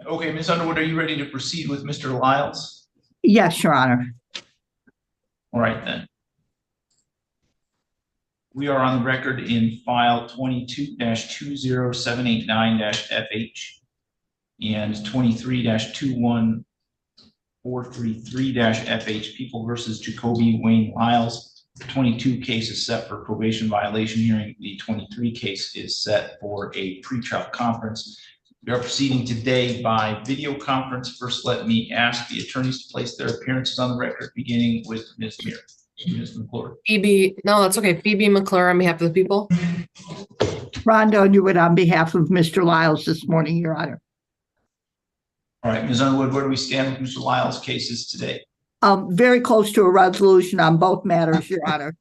Okay, Ms. Underwood, are you ready to proceed with Mr. Lyles? Yes, Your Honor. All right, then. We are on the record in file 22-20789-FH and 23-21433-FH, People versus Jacoby Wayne Lyles. The 22 case is set for probation violation hearing. The 23 case is set for a pretrial conference. We are proceeding today by video conference. First, let me ask the attorneys to place their appearances on the record, beginning with Ms. Muir. Ms. McClure. Phoebe, no, that's okay. Phoebe McClure on behalf of the people. Rhonda Underwood on behalf of Mr. Lyles this morning, Your Honor. All right, Ms. Underwood, where do we stand with Mr. Lyles' cases today? Very close to a resolution on both matters, Your Honor.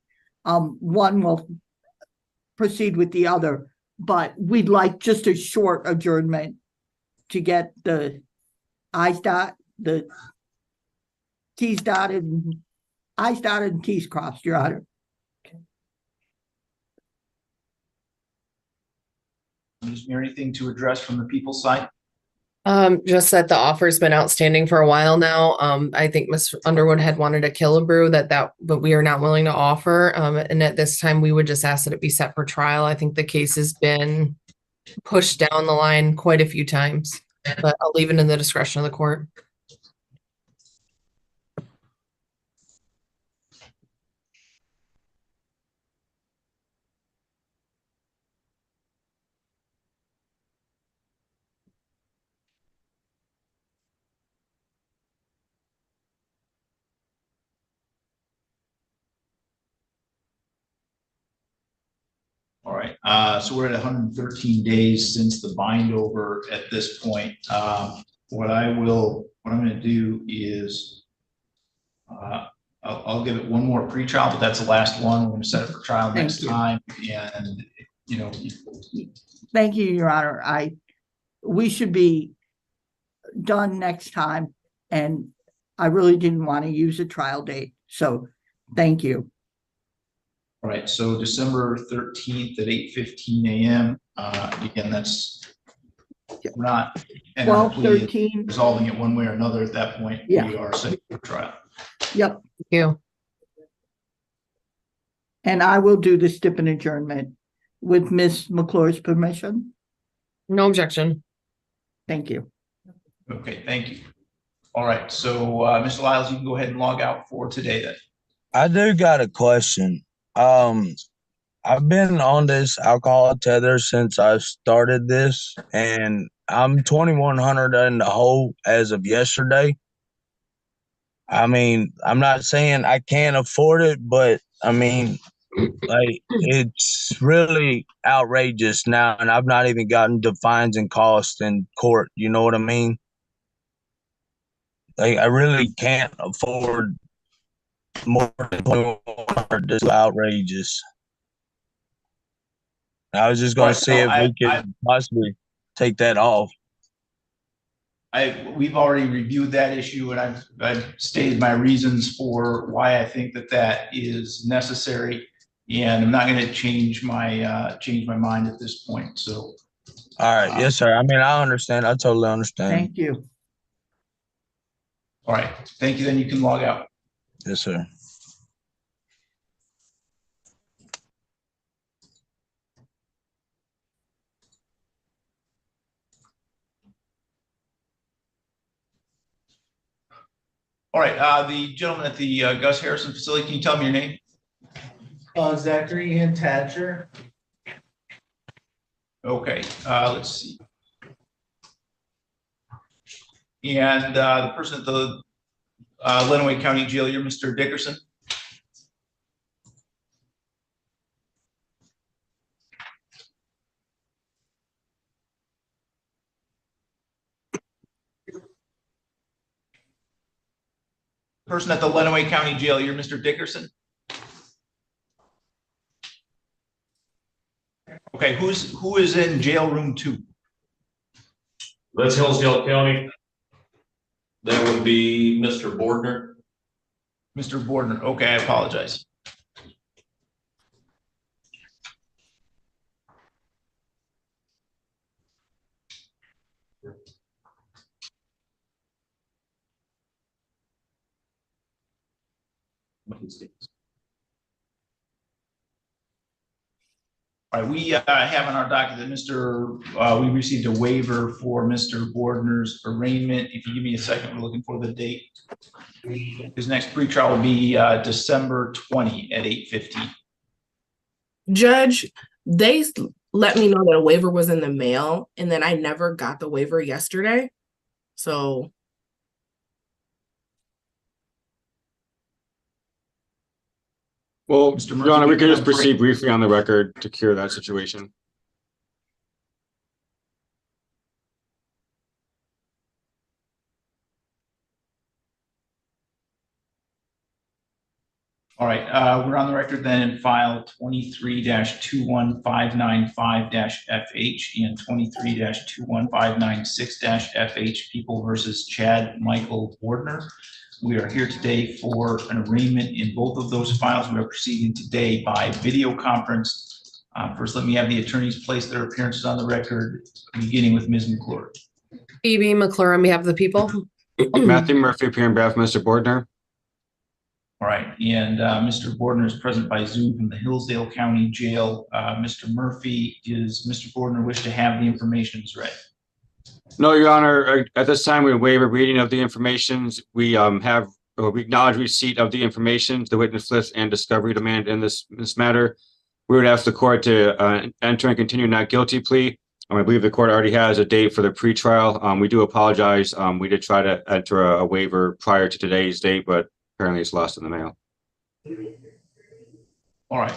One will proceed with the other, but we'd like just a short adjournment to get the I's dotted, the T's dotted, and I's dotted and T's crossed, Your Honor. Is there anything to address from the people's side? Just that the offer's been outstanding for a while now. I think Ms. Underwood had wanted a Killebrew but we are not willing to offer. And at this time, we would just ask that it be set for trial. I think the case has been pushed down the line quite a few times, but I'll leave it in the discretion of the court. All right, so we're at 113 days since the bind over at this point. What I'm going to do is I'll give it one more pre-trial, but that's the last one. We're going to set it for trial next time. And, you know. Thank you, Your Honor. We should be done next time, and I really didn't want to use a trial date. So thank you. All right, so December 13th at 8:15 a.m. Again, that's we're not 12:13 resolving it one way or another at that point. Yeah. We are setting for trial. Yep. Thank you. And I will do the stipend adjournment with Ms. McClure's permission. No objection. Thank you. Okay, thank you. All right, so Mr. Lyles, you can go ahead and log out for today then. I do got a question. I've been on this alcohol tether since I started this, and I'm 2,100 in the hole as of yesterday. I mean, I'm not saying I can't afford it, but I mean, like, it's really outrageous now, and I've not even gotten the fines and costs in court. You know what I mean? Like, I really can't afford more than 2,100. This is outrageous. I was just going to see if we could possibly take that off. We've already reviewed that issue, and I've stated my reasons for why I think that is necessary, and I'm not going to change my mind at this point. So, all right, yes, sir. I mean, I understand. I totally understand. Thank you. All right, thank you. Then you can log out. Yes, sir. All right, the gentleman at the Gus Harrison facility, can you tell me your name? Zachary Ian Thatcher. Okay, let's see. And the person at the Lenawee County Jail, you're Mr. Dickerson? Person at the Lenawee County Jail, you're Mr. Dickerson? Okay, who is in jail room 2? That's Hillsdale County. That would be Mr. Bordner. Mr. Bordner. Okay, I apologize. All right, we have on our docket that we received a waiver for Mr. Bordner's arraignment. If you give me a second, we're looking for the date. His next pretrial will be December 20 at 8:15. Judge, they let me know that a waiver was in the mail, and then I never got the waiver yesterday. So Well, Mr. Murphy, Your Honor, we can could you just proceed briefly on the record to cure that situation. All right, we're on the record then in file 23-21595-FH and 23-21596-FH, People versus Chad Michael Bordner. We are here today for an arraignment in both of those files. We are proceeding today by video conference. First, let me have the attorneys place their appearances on the record, beginning with Ms. McClure. Phoebe McClure on behalf of the people. Matthew Murphy appearing on behalf of Mr. Bordner. All right, and Mr. Bordner is present by Zoom from the Hillsdale County Jail. Mr. Murphy, does Mr. Bordner wish to have the information read? No, Your Honor, at this time, we waive a reading of the information. We acknowledge receipt of the information, the witness list and discovery demand in this matter. We would ask the court to enter and continue not guilty plea. I believe the court already has a date for the pretrial. We do apologize. We did try to enter a waiver prior to today's date, but apparently it's lost in the mail. All right,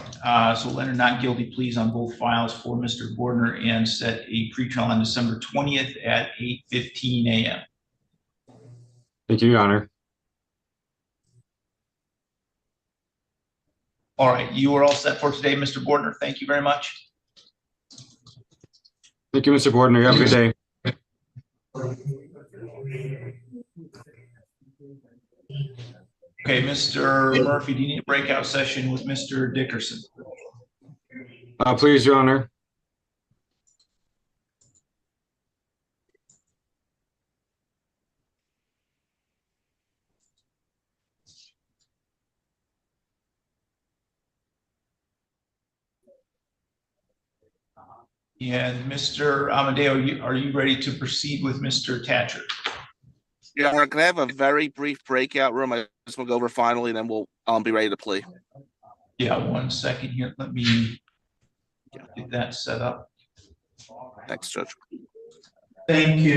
so we'll enter not guilty pleas on both files for Mr. Bordner and set a pretrial on December 20th at 8:15 a.m. Thank you, Your Honor. All right, you are all set for today, Mr. Bordner. Thank you very much. Thank you, Mr. Bordner. You have a good day. Okay, Mr. Murphy, do you need a breakout session with Mr. Dickerson? Please, Your Honor. And Mr. Amadeo, are you ready to proceed with Mr. Thatcher? Your Honor, can I have a very brief breakout room? I just want to go over finally, and then we'll be ready to plea. Yeah, 1 second here. Let me get that set up. Thanks, Judge. Thank you.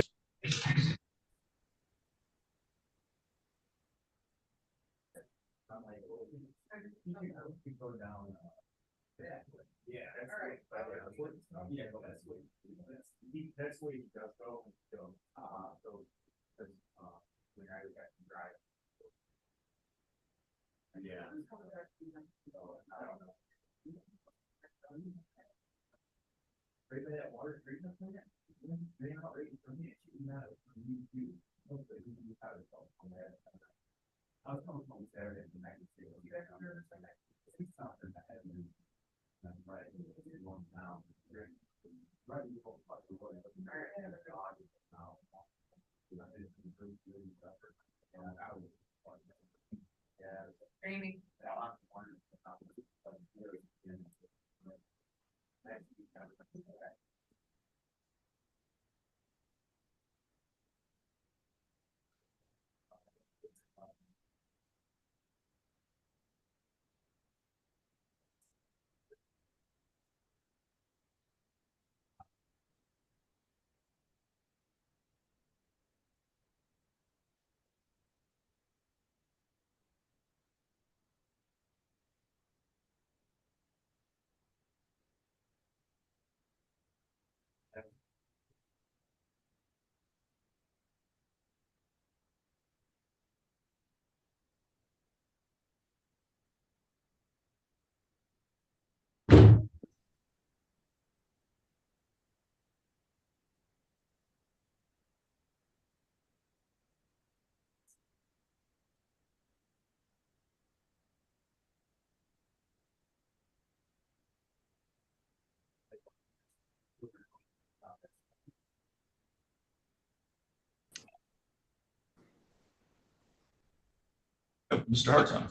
Mr. Hartson.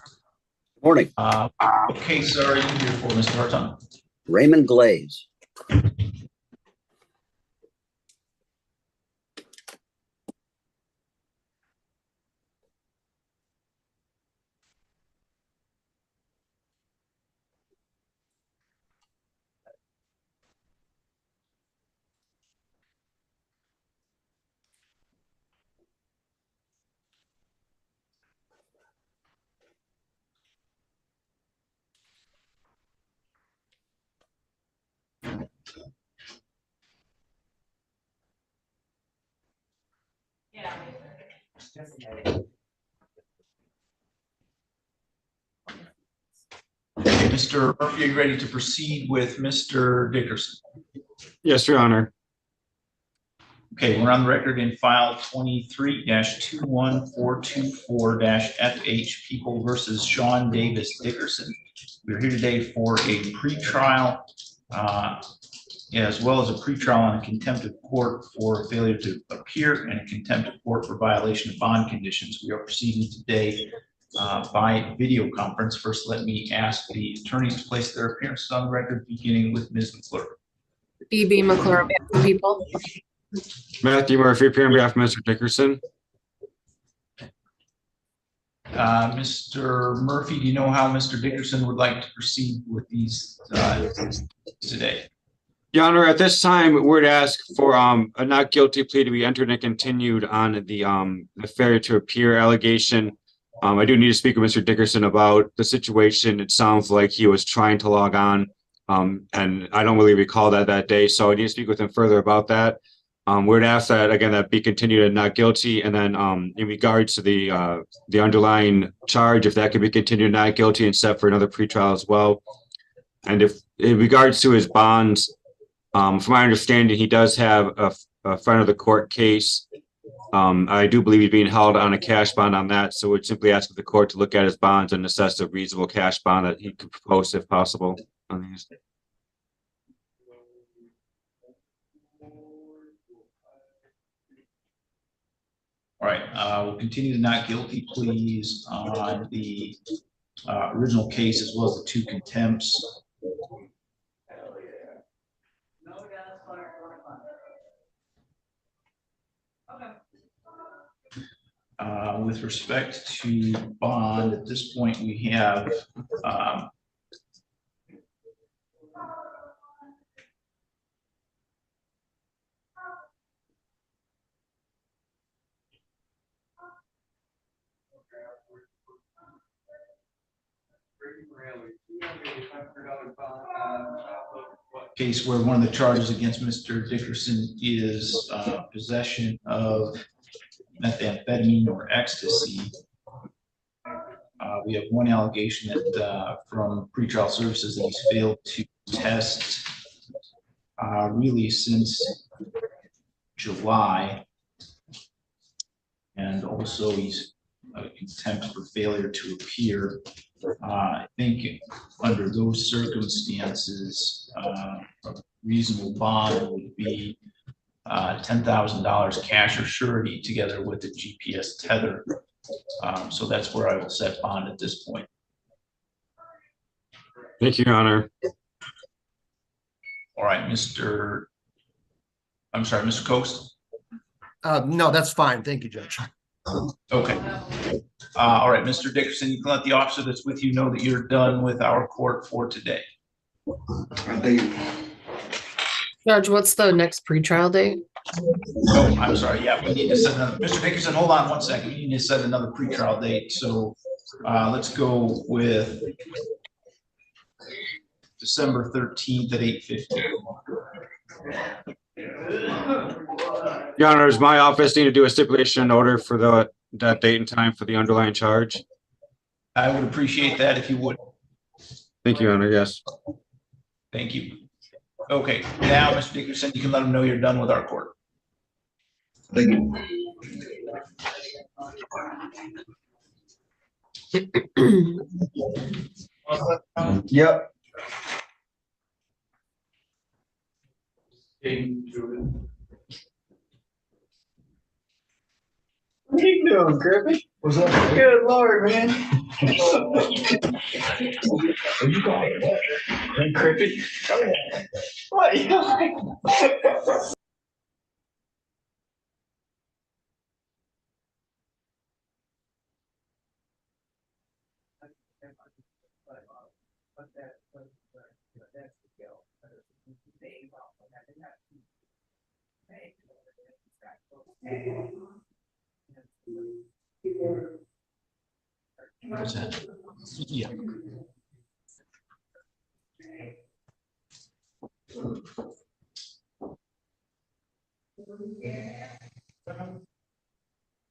Morning, What case are you here for, Mr. Hartson? Raymond Glaze. Mr. Murphy, are you ready to proceed with Mr. Dickerson? Yes, Your Honor. Okay, we're on the record in file 23-21424-FH, People versus Sean Davis Dickerson. We're here today for a pretrial, as well as a pretrial on a contempt of court for failure to appear and a contempt of court for violation of bond conditions. We are proceeding today by video conference. First, let me ask the attorneys to place their appearances on the record, beginning with Ms. McClure. B.B. McClure, people. Matthew Murphy, appearing on behalf of Mr. Dickerson. Mr. Murphy, do you know how Mr. Dickerson would like to proceed with these today? Your Honor, at this time, we're to ask for a not guilty plea to be entered and continued on the failure to appear allegation. I do need to speak with Mr. Dickerson about the situation. It sounds like he was trying to log on, and I don't really recall that day, so I need to speak with him further about that. We're to ask that, again, that be continued and not guilty, and then in regards to the underlying charge, if that could be continued not guilty and set for another pretrial as well. And if in regards to his bonds, from my understanding, he does have a front of the court case. I do believe he's being held on a cash bond on that, so we'd simply ask the court to look at his bonds and assess a reasonable cash bond that he could propose if possible on these. All right, we'll continue the not guilty pleas on the original case as well as the two contempts. With respect to bond, at this point, we have case where one of the charges against Mr. Dickerson is possession of methamphetamine or ecstasy. We have one allegation that from pretrial services that he's failed to test really since July, and also he's contempt for failure to appear. I think under those circumstances, a reasonable bond would be $10,000 cash or surety together with the GPS tether. So that's where I will set bond at this point. Thank you, Your Honor. All right, Mr. Coast. No, that's fine. Thank you, Judge. Okay. All right, Mr. Dickerson, you can let the officer that's with you know that you're done with our court for today. Judge, what's the next pretrial date? Oh, I'm sorry. Yeah, we need to set another. Mr. Dickerson, hold on one second. We need to set another pretrial date. So let's go with December 13th at 8:50. Your Honor, does my office need to do a stipulation in order for that date and time for the underlying charge? I would appreciate that if you would. Thank you, Your Honor. Yes. Thank you. Okay, now, Mr. Dickerson, you can let them know you're done with our court. Thank you. Yep. What are you doing, Griffin? What's up? Good Lord, man. Where's that? Yeah.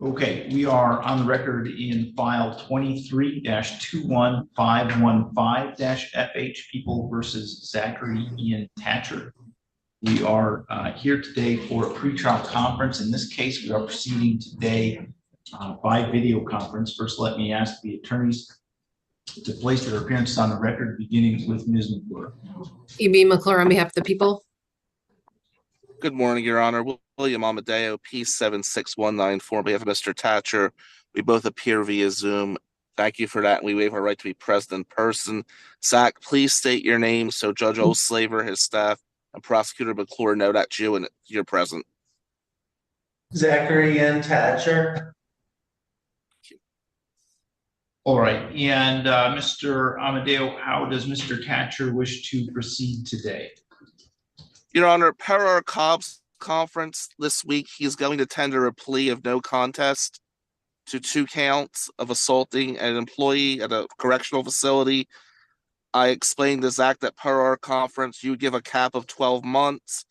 Okay, we are on the record in file 23-21515-FH, People versus Zachary Ian Thatcher. We are here today for a pretrial conference. In this case, we are proceeding today by video conference. First, let me ask the attorneys to place their appearances on the record, beginning with Ms. McClure. E.B. McClure on behalf of the people. Good morning, Your Honor. William Amadeo, P76194, on behalf of Mr. Thatcher. We both appear via Zoom. Thank you for that. We waive our right to be present in person. Zach, please state your name so Judge O'Slaver, his staff, and Prosecutor McClure know that you're present. Zachary N. Thatcher. All right, and Mr. Amadeo, how does Mr. Thatcher wish to proceed today? Your Honor, per our Cobb's conference this week, he's going to tender a plea of no contest to 2 counts of assaulting an employee at a correctional facility. I explained to Zach that per our conference, you would give a cap of 12 months.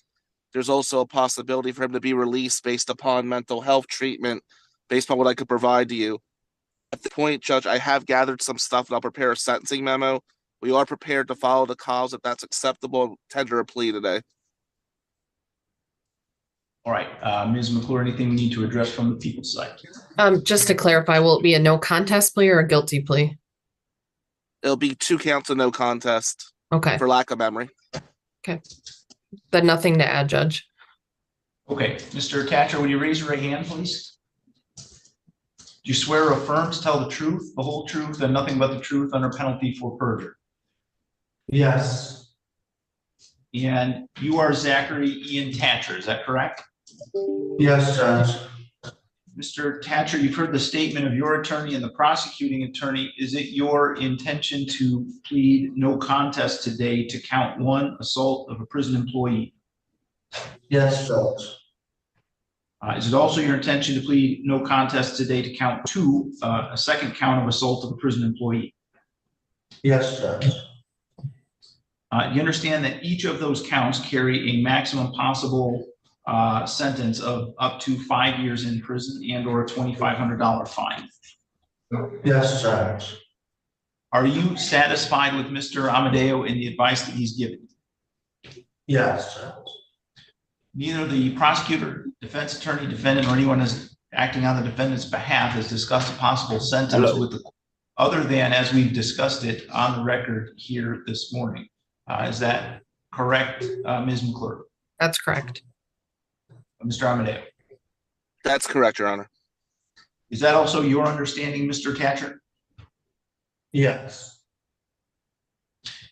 There's also a possibility for him to be released based upon mental health treatment, based on what I could provide to you. At the point, Judge, I have gathered some stuff and I'll prepare a sentencing memo. We are prepared to follow the cause if that's acceptable and tender a plea today. All right, Ms. McClure, anything we need to address from the people's side? Just to clarify, will it be a no contest plea or a guilty plea? It'll be 2 counts of no contest. Okay. For lack of memory. Okay. But nothing to add, Judge. Okay, Mr. Thatcher, will you raise your right hand, please? Do you swear or affirm to tell the truth, the whole truth, and nothing but the truth under penalty for perjury? Yes. And you are Zachary Ian Thatcher, is that correct? Yes, Judge. Mr. Thatcher, you've heard the statement of your attorney and the prosecuting attorney. Is it your intention to plead no contest today to count 1, assault of a prison employee? Yes, Judge. Is it also your intention to plead no contest today to count 2, a second count of assault of a prison employee? Yes, Judge. You understand that each of those counts carry a maximum possible sentence of up to 5 years in prison and or a $2,500 fine. Yes, Judge. Are you satisfied with Mr. Amadeo and the advice that he's given? Yes, Judge. Neither the prosecutor, defense attorney, defendant, or anyone is acting on the defendant's behalf has discussed a possible sentence with the, other than as we've discussed it on the record here this morning. Is that correct, Ms. McClure? That's correct. Mr. Amadeo? That's correct, Your Honor. Is that also your understanding, Mr. Thatcher? Yes.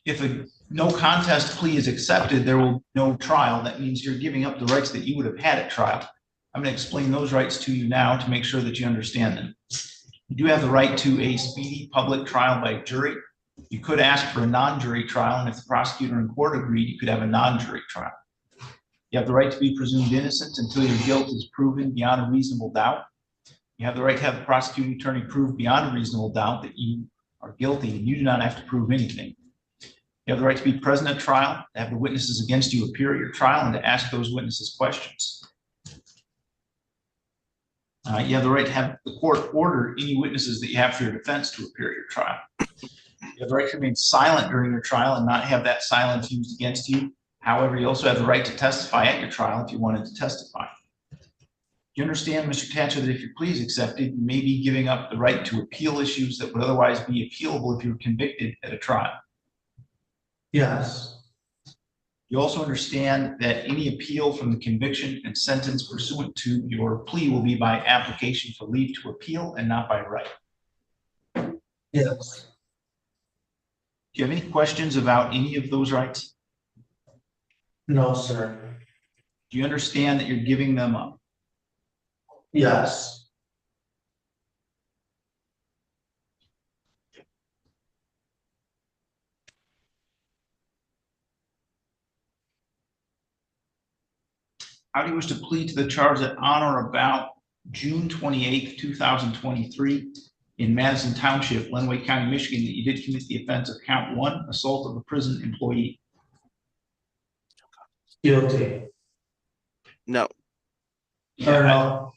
If a no contest plea is accepted, there will be no trial. That means you're giving up the rights that you would have had at trial. I'm going to explain those rights to you now to make sure that you understand them. You do have the right to a speedy public trial by jury. You could ask for a non-jury trial, and if the prosecutor and court agreed, you could have a non-jury trial. You have the right to be presumed innocent until your guilt is proven beyond a reasonable doubt. You have the right to have the prosecuting attorney prove beyond a reasonable doubt that you are guilty, and you do not have to prove anything. You have the right to be present at trial, to have the witnesses against you appear at your trial, and to ask those witnesses questions. You have the right to have the court order any witnesses that you have for your defense to appear at your trial. You have the right to remain silent during your trial and not have that silence used against you. However, you also have the right to testify at your trial if you wanted to testify. You understand, Mr. Thatcher, that if your plea is accepted, you may be giving up the right to appeal issues that would otherwise be appealable if you were convicted at a trial. Yes. You also understand that any appeal from the conviction and sentence pursuant to your plea will be by application for leave to appeal and not by right. Yes. Do you have any questions about any of those rights? No, sir. Do you understand that you're giving them up? Yes. How do you wish to plead to the charge that on or about June 28th, 2023, in Madison Township, Lenawee County, Michigan, that you did commit the offense of count 1, assault of a prison employee? Guilty. No. Or no.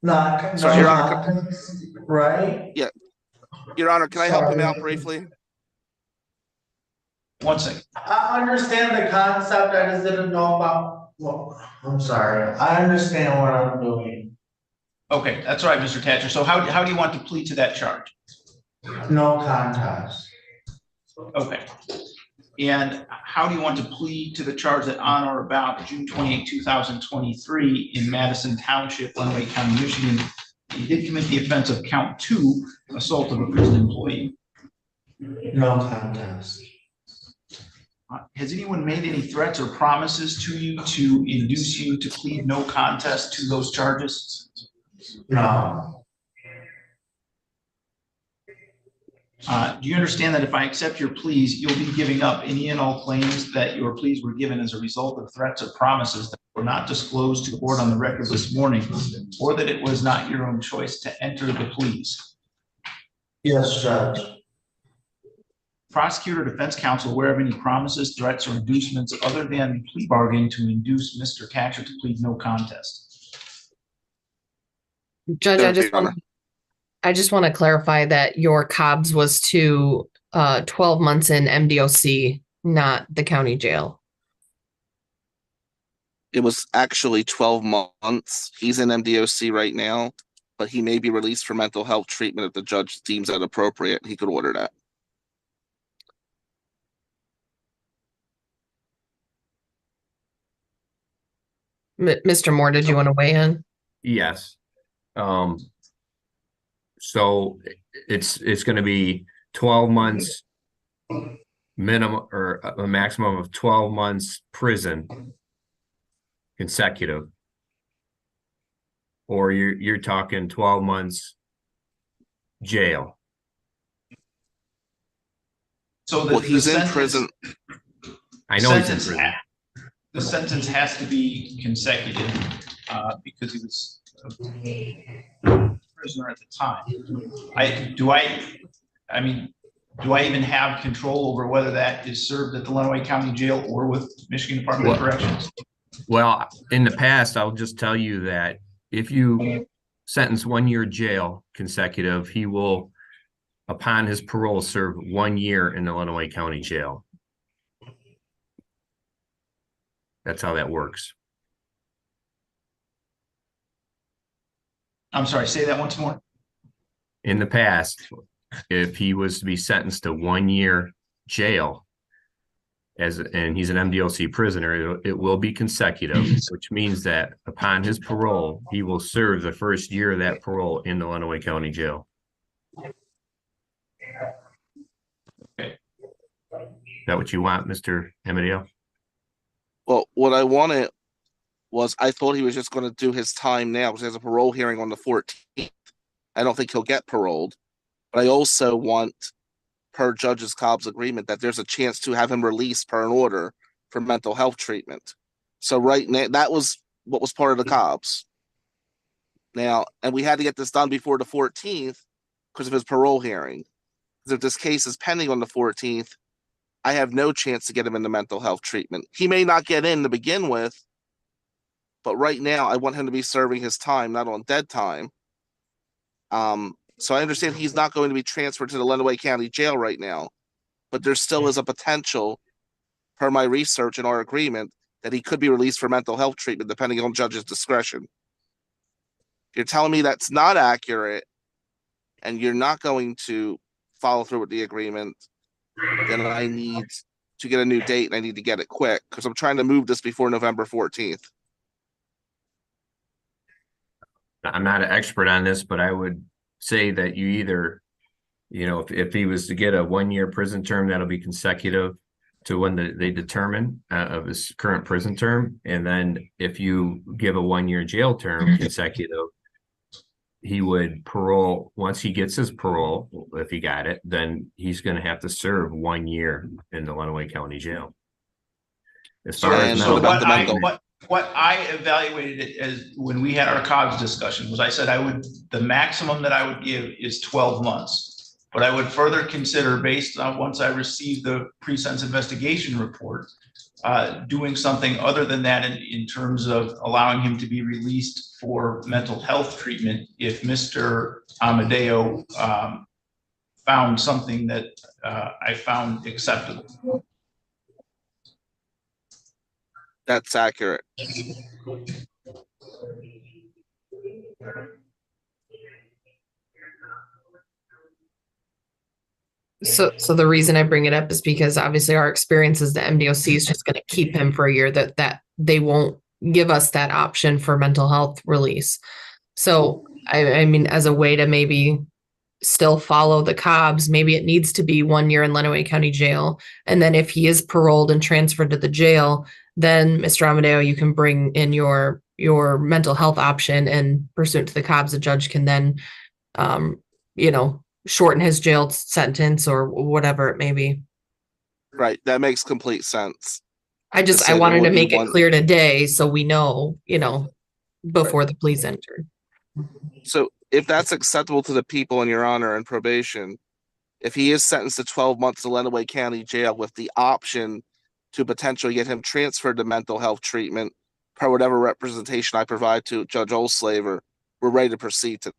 Not. Sorry, no Your Honor. contest, right? Your Honor, can I help him Sorry. out briefly? One second. I understand the concept, I just didn't know about, well, I'm sorry, I understand what I'm doing. Okay, that's all right, Mr. Thatcher. So how do you want to plead to that charge? No contest. Okay. And how do you want to plead to the charge that on or about June 28, 2023, in Madison Township, Lenawee County, Michigan, you did commit the offense of count 2, assault of a prison employee? No contest. Has anyone made any threats or promises to you to induce you to plead no contest to those charges? No. Do you understand that if I accept your pleas, you'll be giving up any and all claims that your pleas were given as a result of threats or promises that were not disclosed to court on the record this morning, or that it was not your own choice to enter the pleas? Yes, Judge. Prosecutor or defense counsel aware of any promises, threats, or inducements other than plea bargaining to induce Mr. Thatcher to plead no contest? Judge, No, I just Your want to clarify that your COBS was to 12 months in MDOC, not the county jail. It was actually 12 months. He's in MDOC right now, but he may be released for mental health treatment if the judge deems that appropriate. He could order that. Mr. Moore, did you want to weigh in? Yes. So it's going to be 12 months minimum, or a maximum of 12 months prison consecutive. Or you're talking 12 months jail. So Well, he's in prison. I know he's in prison. The sentence has to be consecutive because he was a prisoner at the time. Do I even have control over whether that is served at the Lenawee County Jail or with Michigan Department of Corrections? Well, in the past, I'll just tell you that if you sentence 1 year jail consecutive, he will, upon his parole, serve 1 year in the Lenawee County Jail. That's how that works. I'm sorry, say that once more. In the past, if he was to be sentenced to 1 year jail, and he's an MDOC prisoner, it will be consecutive, which means that upon his parole, he will serve the first year of that parole in the Lenawee County Jail. Okay. Is that what you want, Mr. Amadeo? Well, what I wanted was, I thought he was just going to do his time now because there's a parole hearing on the 14th. I don't think he'll get paroled, but I also want, per Judge's Cobb's agreement, that there's a chance to have him released per an order for mental health treatment. So right now, that was what was part of the Cobb's. Now, and we had to get this done before the 14th because of his parole hearing. Because if this case is pending on the 14th, I have no chance to get him into mental health treatment. He may not get in to begin with, but right now I want him to be serving his time, not on dead time. So I understand he's not going to be transferred to the Lenawee County Jail right now, but there still is a potential, per my research and our agreement, that he could be released for mental health treatment depending on judge's discretion. If you're telling me that's not accurate and you're not going to follow through with the agreement, then I need to get a new date and I need to get it quick because I'm trying to move this before November 14th. I'm not an expert on this, but I would say that you either, if he was to get a 1 year prison term, that'll be consecutive to when they determine of his current prison term. And then if you give a 1 year jail term consecutive, he would parole. Once he gets his parole, if he got it, then he's going to have to serve 1 year in the Lenawee County Jail. As far as And what about the mental? What I evaluated it as when we had our COGS discussion was I said the maximum that I would give is 12 months. But I would further consider, based on once I receive the pre-sentence investigation report, doing something other than that in terms of allowing him to be released for mental health treatment if Mr. Amadeo found something that I found acceptable. That's accurate. So the reason I bring it up is because obviously our experience is the MDOC is just going to keep him for a year, that they won't give us that option for mental health release. So I mean, as a way to maybe still follow the Cobbs, maybe it needs to be 1 year in Lenawee County Jail. And then if he is paroled and transferred to the jail, then Mr. Amadeo, you can bring in your mental health option, and pursuant to the Cobbs, the judge can then, shorten his jail sentence or whatever it may be. Right. That makes complete sense. I wanted to make it clear today so we know, before the pleas entered. So if that's acceptable to the people in your honor and probation, if he is sentenced to 12 months to Lenawee County Jail with the option to potentially get him transferred to mental health treatment per whatever representation I provide to Judge Olslaver, we're ready to proceed to.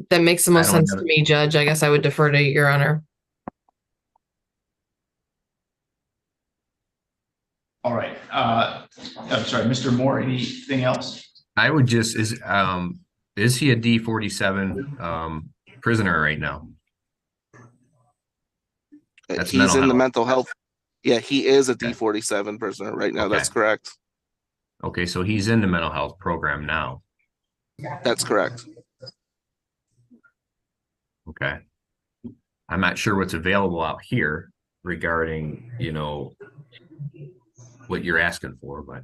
That makes the most sense to me, Judge. I guess I would defer to your honor. All right. I'm sorry, Mr. Moore, anything else? I would just, is he a D47 prisoner right now? He's in the mental health. Yeah, he is a D47 prisoner right now. Okay. That's correct. Okay, so he's in the mental health program now. That's correct. Okay. I'm not sure what's available out here regarding, what you're asking for, but.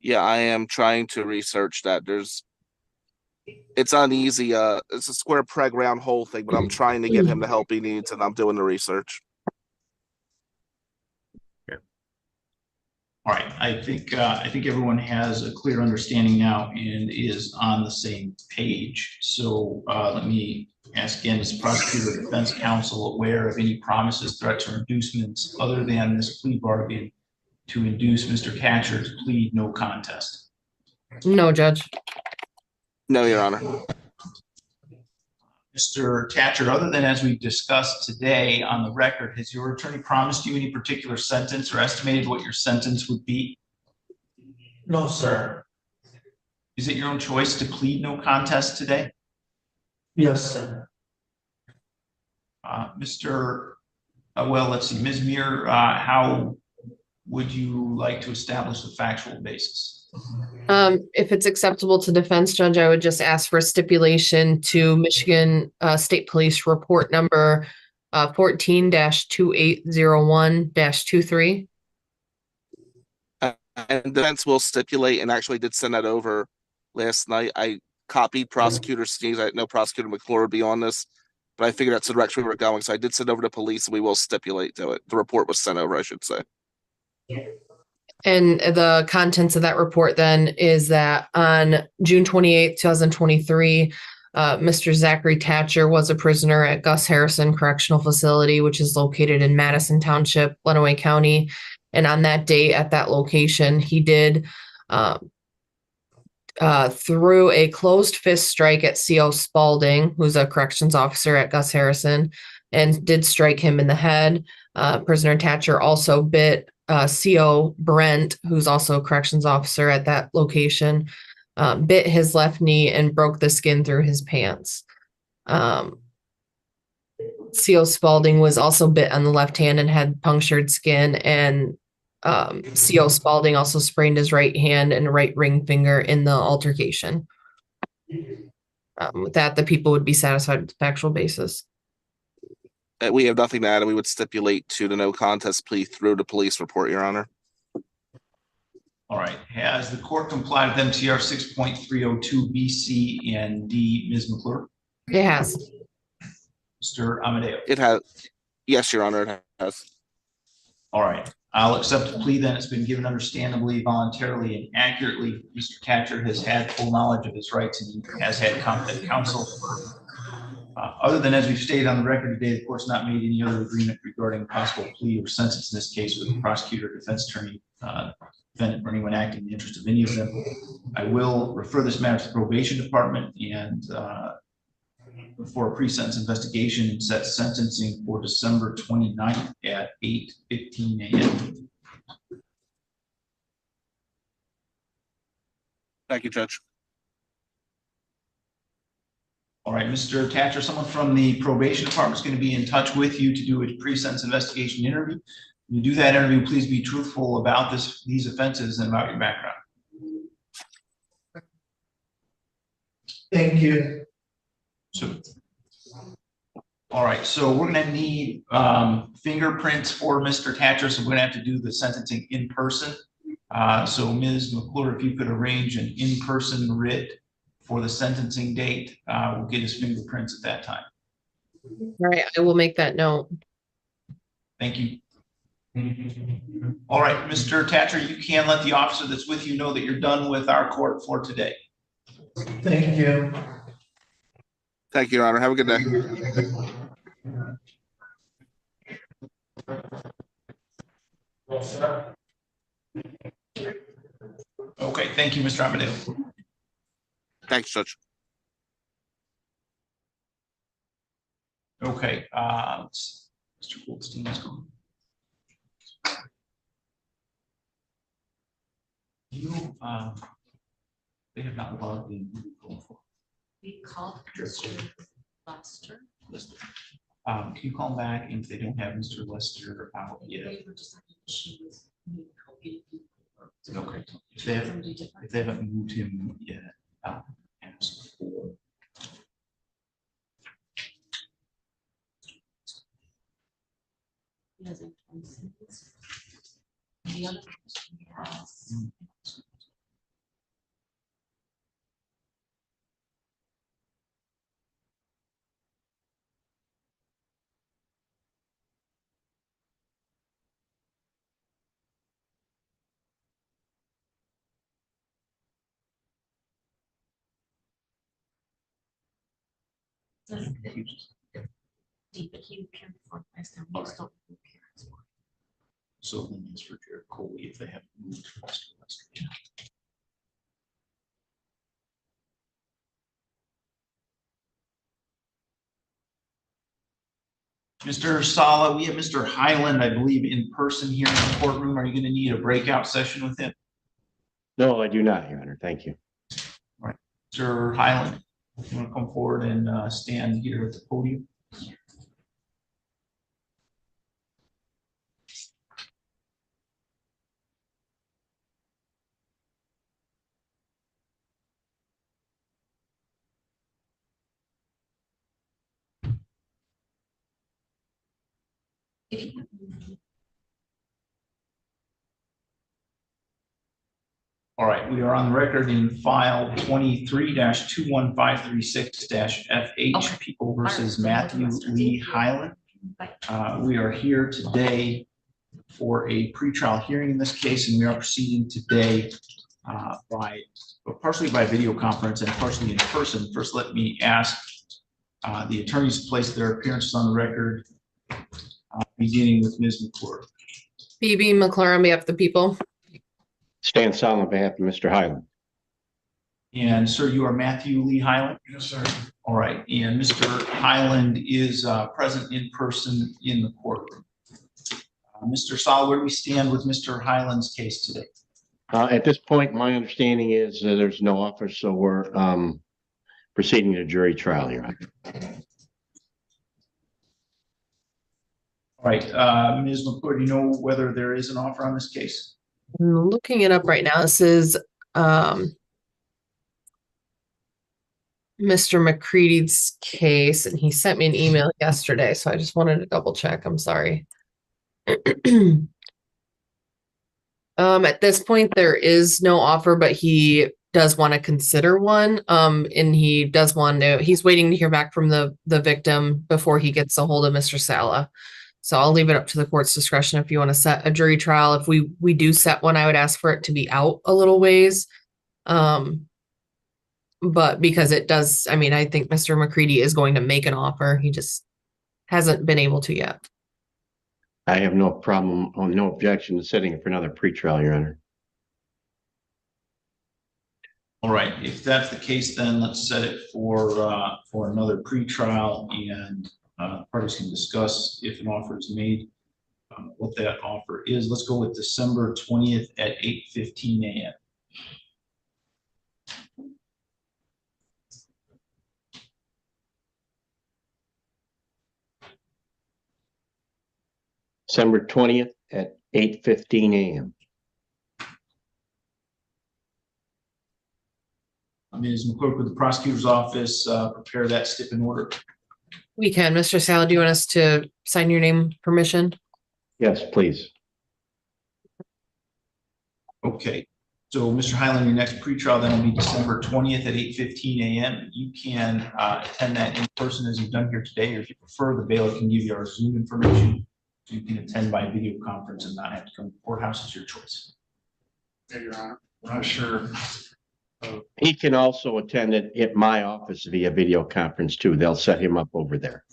Yeah, I am trying to research that. It's uneasy. It's a square peg round hole thing, but I'm trying to get him the help he needs, and I'm doing the research. Okay. All right. I think everyone has a clear understanding now and is on the same page. So let me ask again, is the prosecutor or defense counsel aware of any promises, threats, or inducements other than this plea bargain to induce Mr. Catcher to plead no contest? No, Judge. No, Your Honor. Mr. Thatcher, other than as we've discussed today on the record, has your attorney promised you any particular sentence or estimated what your sentence would be? No, sir. Is it your own choice to plead no contest today? Yes, sir. Let's see, Ms. Muir, how would you like to establish the factual basis? If it's acceptable to defense, Judge, I would just ask for a stipulation to Michigan State Police report number 14-2801-23. And defense will stipulate, and actually did send that over last night. I copied Prosecutor Sneeze. I didn't know Prosecutor McClure would be on this, but I figured that's the direction we were going. So I did send over to police, and we will stipulate to it. The report was sent over, I should say. And the contents of that report then is that on June 28th, 2023, Mr. Zachary Thatcher was a prisoner at Gus Harrison Correctional Facility, which is located in Madison Township, Lenawee County. And on that date at that location, he did through a closed fist strike at CO Spalding, who's a corrections officer at Gus Harrison, and did strike him in the head. Prisoner Thatcher also bit CO Brent, who's also a corrections officer at that location, bit his left knee and broke the skin through his pants. CO Spalding was also bit on the left hand and had punctured skin, and CO Spalding also sprained his right hand and right ring finger in the altercation. With that, the people would be satisfied with the factual basis. We have nothing to add, and we would stipulate to the no contest plea through the police report, Your Honor. All right, has the court complied with MTR 6.302 B, C, and D, Ms. McClure? It has. Mr. Amadeo? It has. Yes, Your Honor, it has. All right, I'll accept the plea then. It's been given understandably, voluntarily, and accurately. Mr. Tatcher has had full knowledge of his rights and he has had competent counsel. Other than as we've stated on the record today, the court's not made any other agreement regarding possible plea or sentence in this case with the prosecutor, defense attorney, defendant, or anyone acting in the interest of any of them. I will refer this matter to the probation department and for a pre-sentence investigation and set sentencing for December 29th at 8:15 a.m. Thank you, Judge. All right, Mr. Tatcher, someone from the probation department is going to be in touch with you to do a pre-sentence investigation interview. When you do that interview, please be truthful about these offenses and about your background. Thank you. So, all right, so we're going to need fingerprints for Mr. Tatcher, so we're going to have to do the sentencing in person. So Ms. McClure, if you could arrange an in-person writ for the sentencing date, we'll get his fingerprints at that time. All right, I will make that note. Thank you. All right, Mr. Tatcher, you can let the officer that's with you know that you're done with our court for today. Thank you. Thank you, Your Honor. Have a good day. Okay, thank you, Mr. Amadeo. Thanks, Judge. Okay, Mr. Goldstein is gone. You, they have not logged in. We called Mr. Lester. Can you call them back if they don't have Mr. Lester out yet? They were just like, she was helping people. Okay, if they haven't moved him yet, ask for. He has a license. The other person has. But he can afford last time. He still cares. So then it's for Jared Coley if they haven't moved to Mr. Lester yet. Mr. Sala, we have Mr. Highland, I believe, in person here in the courtroom. Are you going to need a breakout session with him? No, I do not, Your Honor. Thank you. All right, Mr. Highland, if you want to come forward and stand here at the podium. All right, we are on the record in file 23-21536-FH, People versus Matthew Lee Highland. We are here today for a pretrial hearing in this case, and we are proceeding today partially by video conference and partially in person. First, let me ask the attorneys to place their appearances on the record, beginning with Ms. McClure. BB McClure on behalf of the people. Stand silent on behalf of Mr. Highland. And sir, you are Matthew Lee Highland? Yes, sir. All right, and Mr. Highland is present in person in the courtroom. Mr. Saul, where do we stand with Mr. Highland's case today? At this point, my understanding is there's no offer, so we're proceeding to jury trial, Your Honor. All right, Ms. McClure, do you know whether there is an offer on this case? I'm looking it up right now. This is Mr. McCready's case, and he sent me an email yesterday, so I just wanted to double check. I'm sorry. At this point, there is no offer, but he does want to consider one. And he does want to, he's waiting to hear back from the victim before he gets a hold of Mr. Sala. So I'll leave it up to the court's discretion if you want to set a jury trial. If we do set one, I would ask for it to be out a little ways. But because it does, I mean, I think Mr. McCready is going to make an offer. He just hasn't been able to yet. I have no problem, or no objection to setting it for another pretrial, Your Honor. All right, if that's the case, then let's set it for another pretrial, and parties can discuss if an offer is made, what that offer is. Let's go with December 20th at 8:15 a.m. December 20th at 8:15 a.m. Ms. McClure, would the prosecutor's office prepare that stip in order? We can. Mr. Sala, do you want us to sign your name permission? Yes, please. Okay, so Mr. Highland, your next pretrial then will be December 20th at 8:15 a.m. You can attend that in person as you've done here today, or if you prefer, the bailiff can give you our Zoom information. So you can attend by video conference and not have to come to the courthouse. It's your choice. Yeah, Your Honor, we're not sure. He can also attend it at my office via video conference too. They'll set him up over there.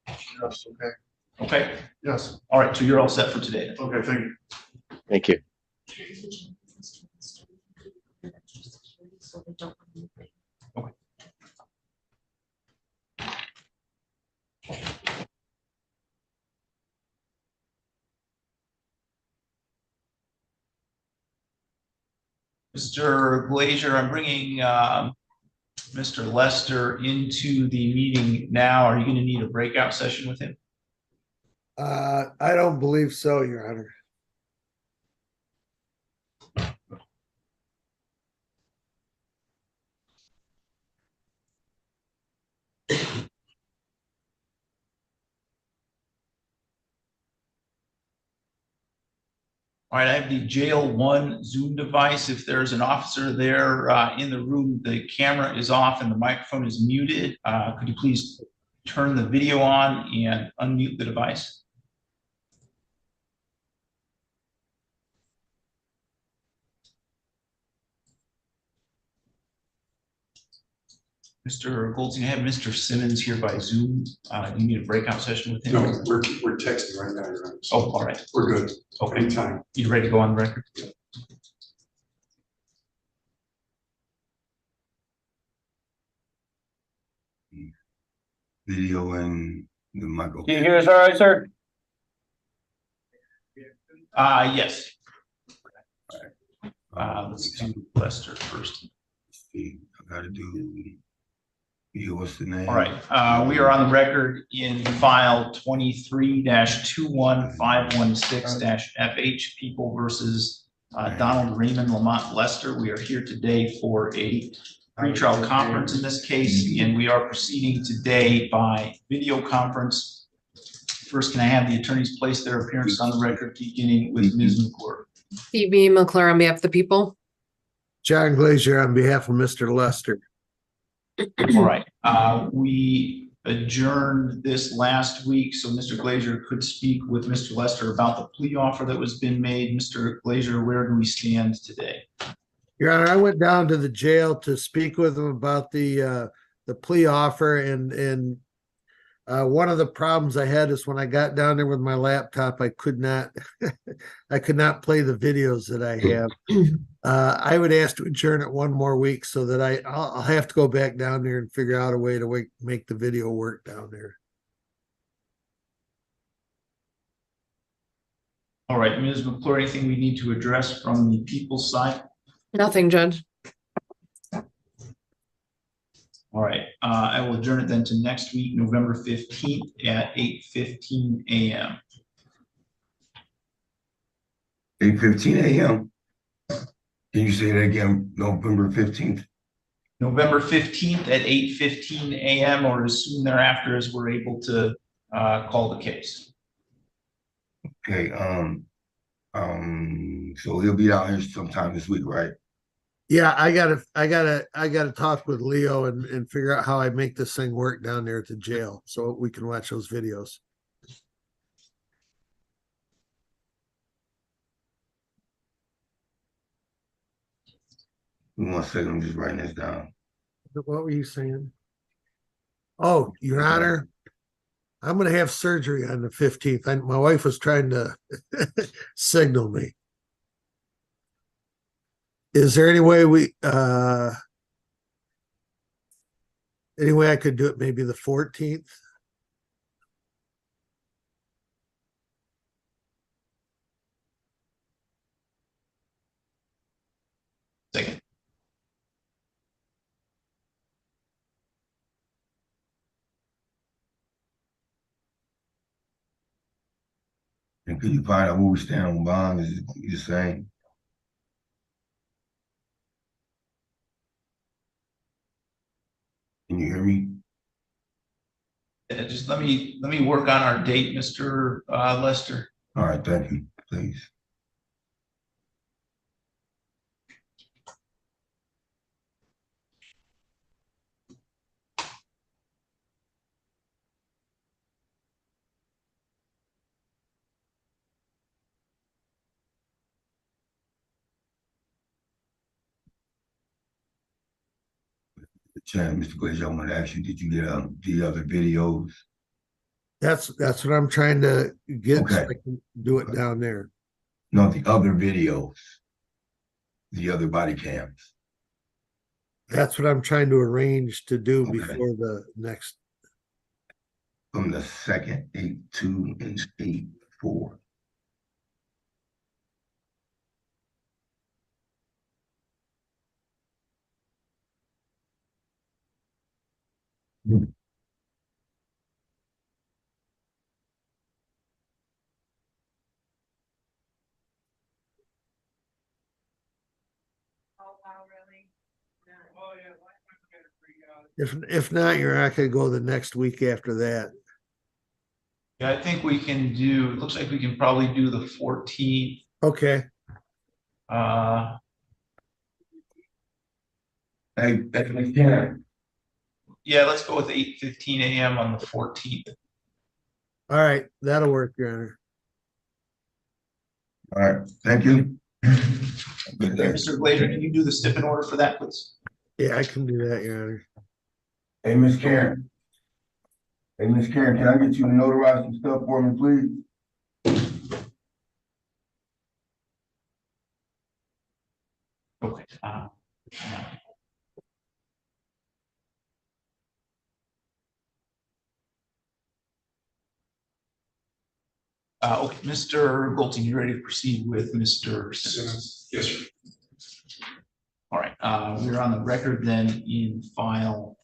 Yes, okay. Okay, Yes, all right, so you're all set for today. okay, thank you. Thank you. Okay. Mr. Glazier, I'm bringing Mr. Lester into the meeting now. Are you going to need a breakout session with him? I don't believe so, Your Honor. All right, I have the jail 1 Zoom device. If there's an officer there in the room, the camera is off and the microphone is muted. Could you please turn the video on and unmute the device? Mr. Goldstein, I have Mr. Simmons here by Zoom. Do you need a breakout session with him? No, we're texting right now, Your Honor. Oh, all right. We're good. Okay. Anytime. You ready to go on the record? Yeah. Video and the microphone. Can you hear us all right, sir? Yes. Let's do Lester first. Let's see, I gotta do. Yeah, what's the name? All right, we are on the record in file 23-21516-FH, People versus Donald Raymond Lamont Lester. We are here today for a pretrial conference in this case, and we are proceeding today by video conference. First, can I have the attorneys place their appearance on the record, beginning with Ms. McClure? Phoebe McClure on behalf of the people. John Glazier on behalf of Mr. Lester. All right, we adjourned this last week, so Mr. Glazier could speak with Mr. Lester about the plea offer that was been made. Mr. Glazier, where do we stand today? Your Honor, I went down to the jail to speak with him about the plea offer, and one of the problems I had is when I got down there with my laptop, I could not play the videos that I have. I would ask to adjourn it one more week so that I'll have to go back down there and figure out a way to make the video work down there. All right, Ms. McClure, anything we need to address from the people's side? Nothing, Judge. All right, I will adjourn it then to next week, November 15th at 8:15 a.m. 8:15 a.m. Can you say that again? November 15th? November 15th at 8:15 a.m. or as soon thereafter as we're able to call the case. Okay, so he'll be down here sometime this week, right? Yeah, I gotta talk with Leo and figure out how I make this thing work down there at the jail so we can watch those videos. One second, I'm just writing this down. What were you saying? Oh, Your Honor, I'm gonna have surgery on the 15th. My wife was trying to signal me. Is there any way I could do it maybe the 14th? Second. And could you find out where we stand on bond? Is it the same? Can you hear me? Just let me work on our date, Mr. Lester. All right, thank you, please. Chairman, Mr. Glazer, I want to ask you, did you get the other videos? That's what I'm trying to get so Okay. I can do it down there. No, the other videos, the other body cams. That's what I'm trying to arrange to do Okay. before the next. From the second 8-2 and 8-4. If not, Your Honor, I could go the next week after that. Yeah, I think we can do, it looks like we can probably do the 14th. Okay. Hey, Karen. Yeah, let's go with 8:15 a.m. on the 14th. All right, that'll work, Your Honor. All right, thank you. Good day. Mr. Glazer, can you do the stipend order for that, please? Yeah, I can do that, Your Honor. Hey, Miss Karen. Hey, Miss Karen, can I get you to notarize some stuff for me, please? Okay. Okay, Mr. Goldstein, you ready to proceed with Mr. Simmons? Yes, sir. All right, we're on the record then in file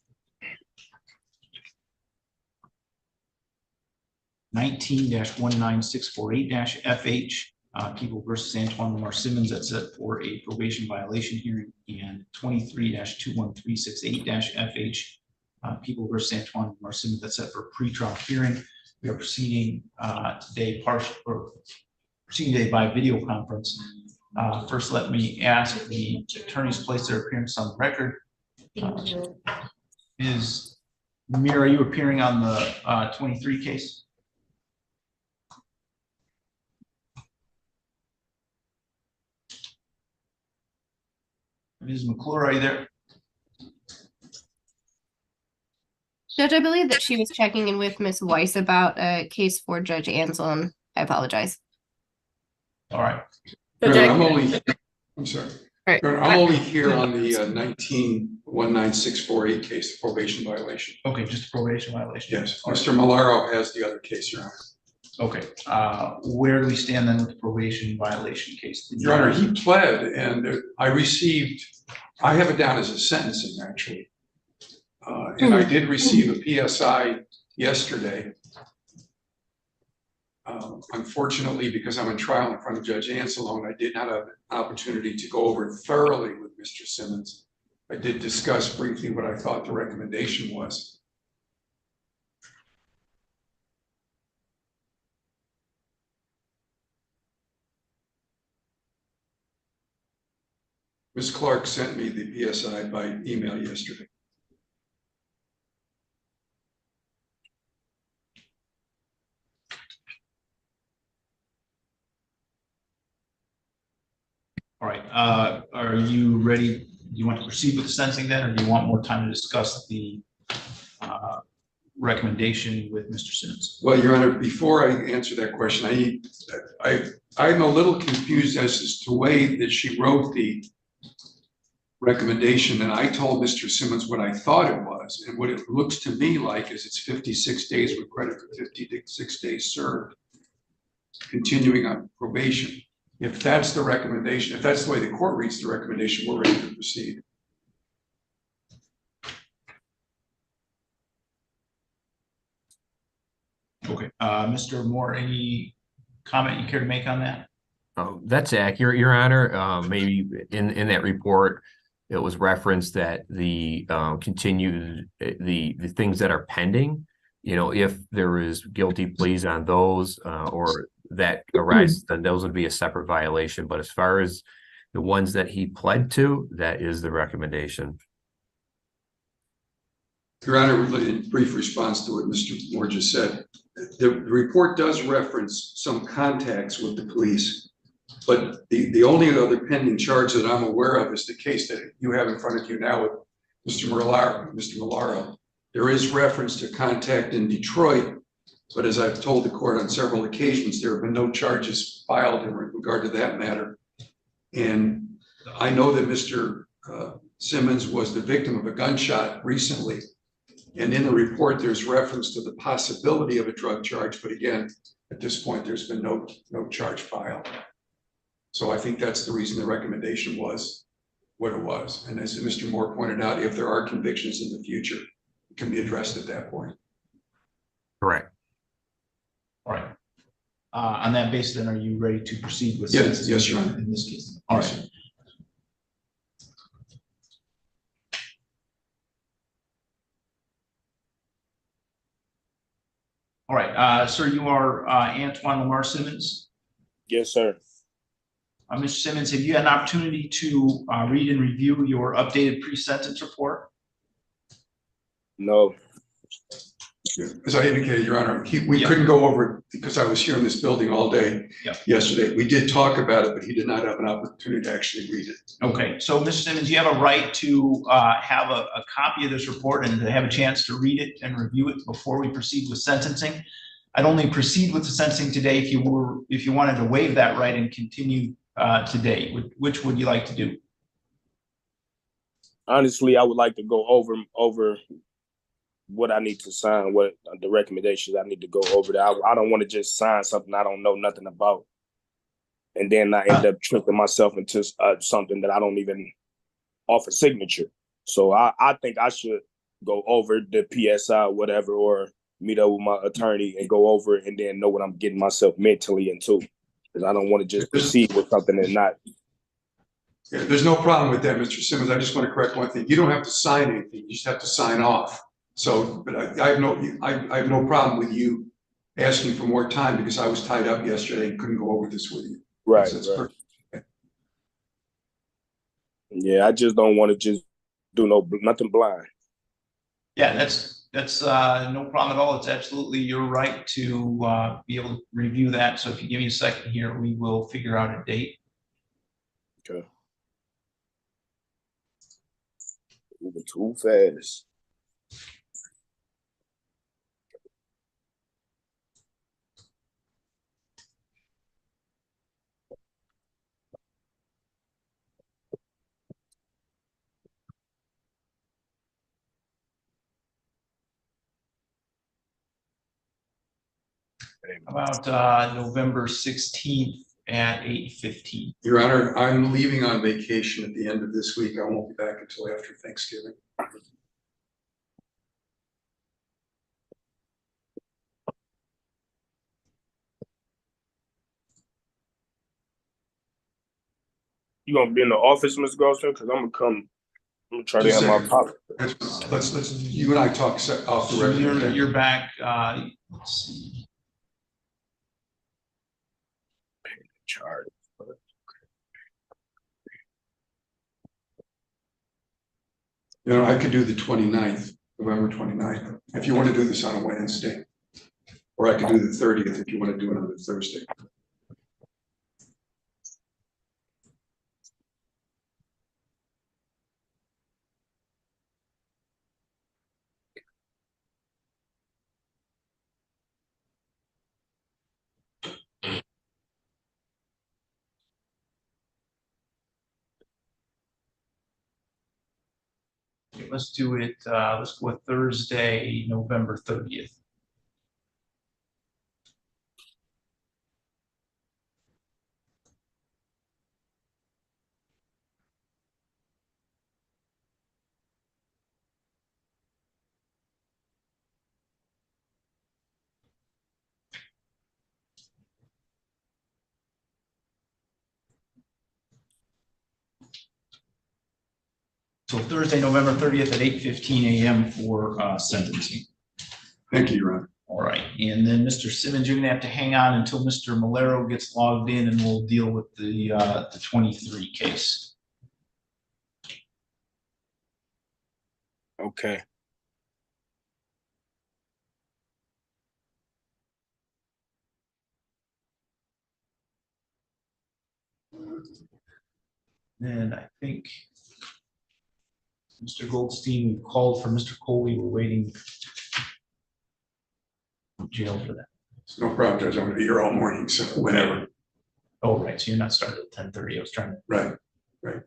19-19648-FH, People versus Antoine Lamar Simmons, that's set for a probation violation hearing, and 23-21368-FH, People versus Antoine Lamar Simmons, that's set for a pretrial hearing. We are proceeding today by video conference. First, let me ask the attorneys place their appearance on the record. Is Mir, are you appearing on the 23 case? Ms. McClure, are you there? Judge, I believe that she was checking in with Ms. Weiss about a case for Judge Anselm. I apologize. All right. I'm sorry. Right. I'm only here on the 19-19648 case, probation violation. Okay, just a probation violation. Yes, Mr. Malaro has the other case, Your Honor. Okay, where do we stand then with the probation violation case? Your Honor, he pled and I have it down as a sentencing actually. And I did receive a PSI yesterday. Unfortunately, because I'm in trial in front of Judge Anselone, I did not have an opportunity to go over thoroughly with Mr. Simmons. I did discuss briefly what I thought the recommendation was. Ms. Clark sent me the PSI by email yesterday. All right, are you ready? Do you want to proceed with the sentencing then, or do you want more time to discuss the recommendation with Mr. Simmons? Well, Your Honor, before I answer that question, I'm a little confused as to the way that she wrote the recommendation, and I told Mr. Simmons what I thought it was, and what it looks to me like is it's 56 days with credit for 56 days served, continuing on probation. If that's the recommendation, if that's the way the court reads the recommendation, we're ready to proceed. Okay, Mr. Moore, any comment you care to make on that? That's accurate, Your Honor. Maybe in that report, it was referenced that the continued the things that are pending, you know, if there is guilty pleas on those or that arises, then those would be a separate violation. But as far as the ones that he pled to, that is the recommendation. Your Honor, in brief response to what Mr. Moore just said, the report does reference some contacts with the police, but the only other pending charge that I'm aware of is the case that you have in front of you now with Mr. Malaro. There is reference to contact in Detroit, but as I've told the court on several occasions, there have been no charges filed in regard to that matter. And I know that Mr. Simmons was the victim of a gunshot recently. And in the report, there's reference to the possibility of a drug charge. But again, at this point, there's been no charge filed. So I think that's the reason the recommendation was what it was. And as Mr. Moore pointed out, if there are convictions in the future, it can be addressed at that point. Correct. All right. On that basis, then, are you ready to proceed with? Yes, yes, Your Honor. In this case. All right. All right, sir, you are Antoine Lamar Simmons? Yes, sir. Mr. Simmons, have you had an opportunity to read and review your updated pre-sentence report? No. As I indicated, Your Honor, we couldn't go over it because I was here in this building all day yesterday. We did talk about it, but he did not have an opportunity to actually read it. Okay, so Mr. Simmons, you have a right to have a copy of this report and to have a chance to read it and review it before we proceed with sentencing. I'd only proceed with the sentencing today if you wanted to waive that right and continue today. Which would you like to do? Honestly, I would like to go over what I need to sign, what the recommendations I need to go over there. I don't want to just sign something I don't know nothing about, and then I end up tricking myself into something that I don't even offer signature. So I think I should go over the PSI, whatever, or meet up with my attorney and go over it and then know what I'm getting myself mentally into. Because I don't want to just proceed with something and not. Yeah, there's no problem with that, Mr. Simmons. I just want to correct one thing. You don't have to sign anything. You just have to sign off. So, but I have no problem with you asking for more time because I was tied up yesterday and couldn't go over this with you. Right. That's right. perfect. Yeah, I just don't want to just do nothing blind. Yeah, that's no problem at all. It's absolutely your right to be able to review that. So if you give me a second here, we will figure out a date. Okay. Moving too fast. About November 16th at 8:15. Your Honor, I'm leaving on vacation at the end of this week. I won't be back until after Thanksgiving. You gonna be in the office, Ms. Goldstein? Cause I'm gonna try to Just have my a pocket. Let's, you and I talk off the So record. you're back, let's see. Charge. You know, I could do the 29th, November 29th, if you want to do this on a Wednesday. Or I could do the 30th if you want to do it on a Thursday. Okay, let's do it, let's go with Thursday, November 30th. So Thursday, November 30th at 8:15 a.m. for sentencing. Thank you, Your Honor. All right, and then Mr. Simmons, you're gonna have to hang on until Mr. Malero gets logged in and we'll deal with the 23 case. Okay. And I think Mr. Goldstein, we called for Mr. Coley, we're waiting in jail for that. It's no problem, Judge. I'm gonna be here all morning, so whenever. Oh, right, so you're not starting at 10:30, I was trying to. Right, right.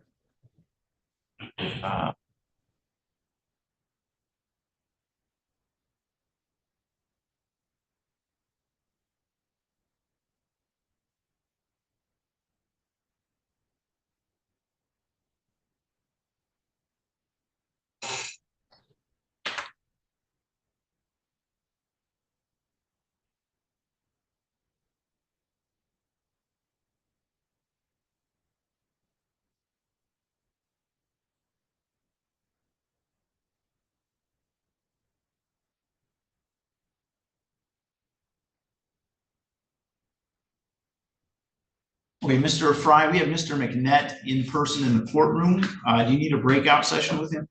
Okay, Mr. Fry, we have Mr. McNett in person in the courtroom. Do you need a breakout session with him?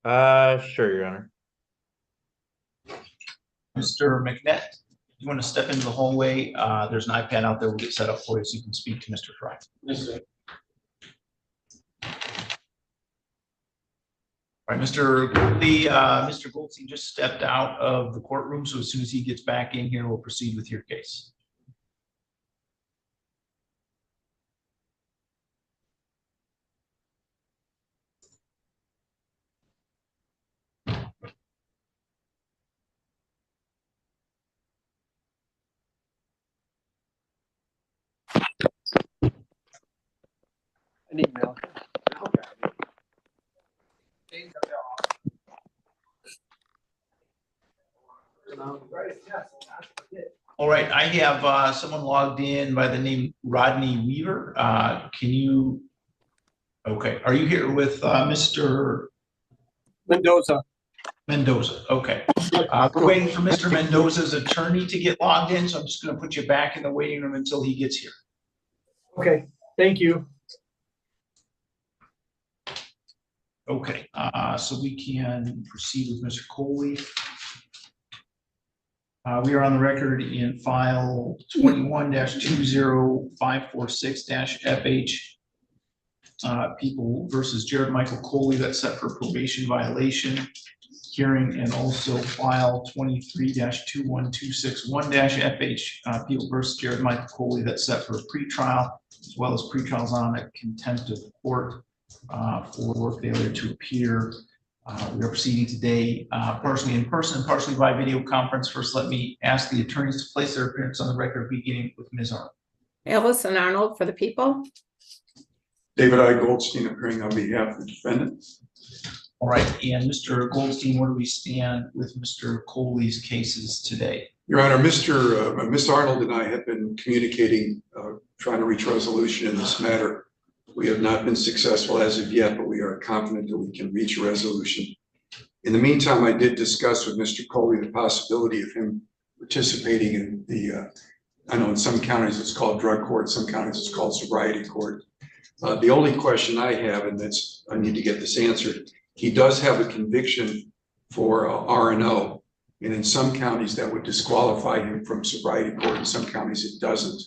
Sure, Your Honor. Mr. McNett, you want to step into the hallway? There's an iPad out there. We'll get set up for you so you can speak to Mr. Fry. Yes, sir. All right, Mr. Goldie, Mr. Goldstein just stepped out of the courtroom, so as soon as he gets back in here, we'll proceed with your case. I need milk. All right, I have someone logged in by the name Rodney Weaver. Can you, okay, are you here with Mr. Mendoza. Mendoza, okay. We're waiting for Mr. Mendoza's attorney to get logged in, so I'm just gonna put you back in the waiting room until he gets here. Okay, thank you. Okay, so we can proceed with Mr. Coley. We are on the record in file 21-20546-FH. People versus Jared Michael Coley, that's set for probation violation hearing, and also file 23-21261-FH. People versus Jared Michael Coley, that's set for a pretrial, as well as pretrials on a contempt of court for failure to appear. We are proceeding today partially in person and partially by video conference. First, let me ask the attorneys to place their appearance on the record, beginning with Ms. Arnold. Allison Arnold for the people. David I. Goldstein appearing on behalf of the defendant. All right, and Mr. Goldstein, where do we stand with Mr. Coley's cases today? Your Honor, Mr. Arnold and I have been communicating, trying to reach resolution in this matter. We have not been successful as of yet, but we are confident that we can reach a resolution. In the meantime, I did discuss with Mr. Coley the possibility of him participating in the, I know in some counties it's called drug court, some counties it's called sobriety court. The only question I have, and that's, I need to get this answered, he does have a conviction for R&O. And in some counties that would disqualify him from sobriety court, in some counties it doesn't.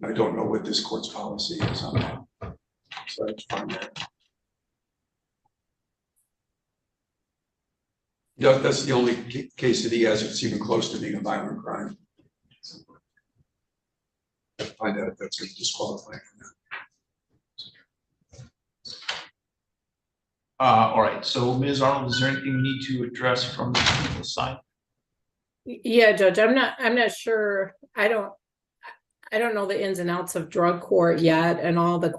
I don't know what this court's policy is on that. So that's fine. That's the only case that he has that's even close to being a violent crime. Find out if that's going to disqualify him or not. All right, so Ms. Arnold, is there anything we need to address from the legal side? Yeah, Judge, I'm not sure. I don't know the ins and outs of drug court yet and all the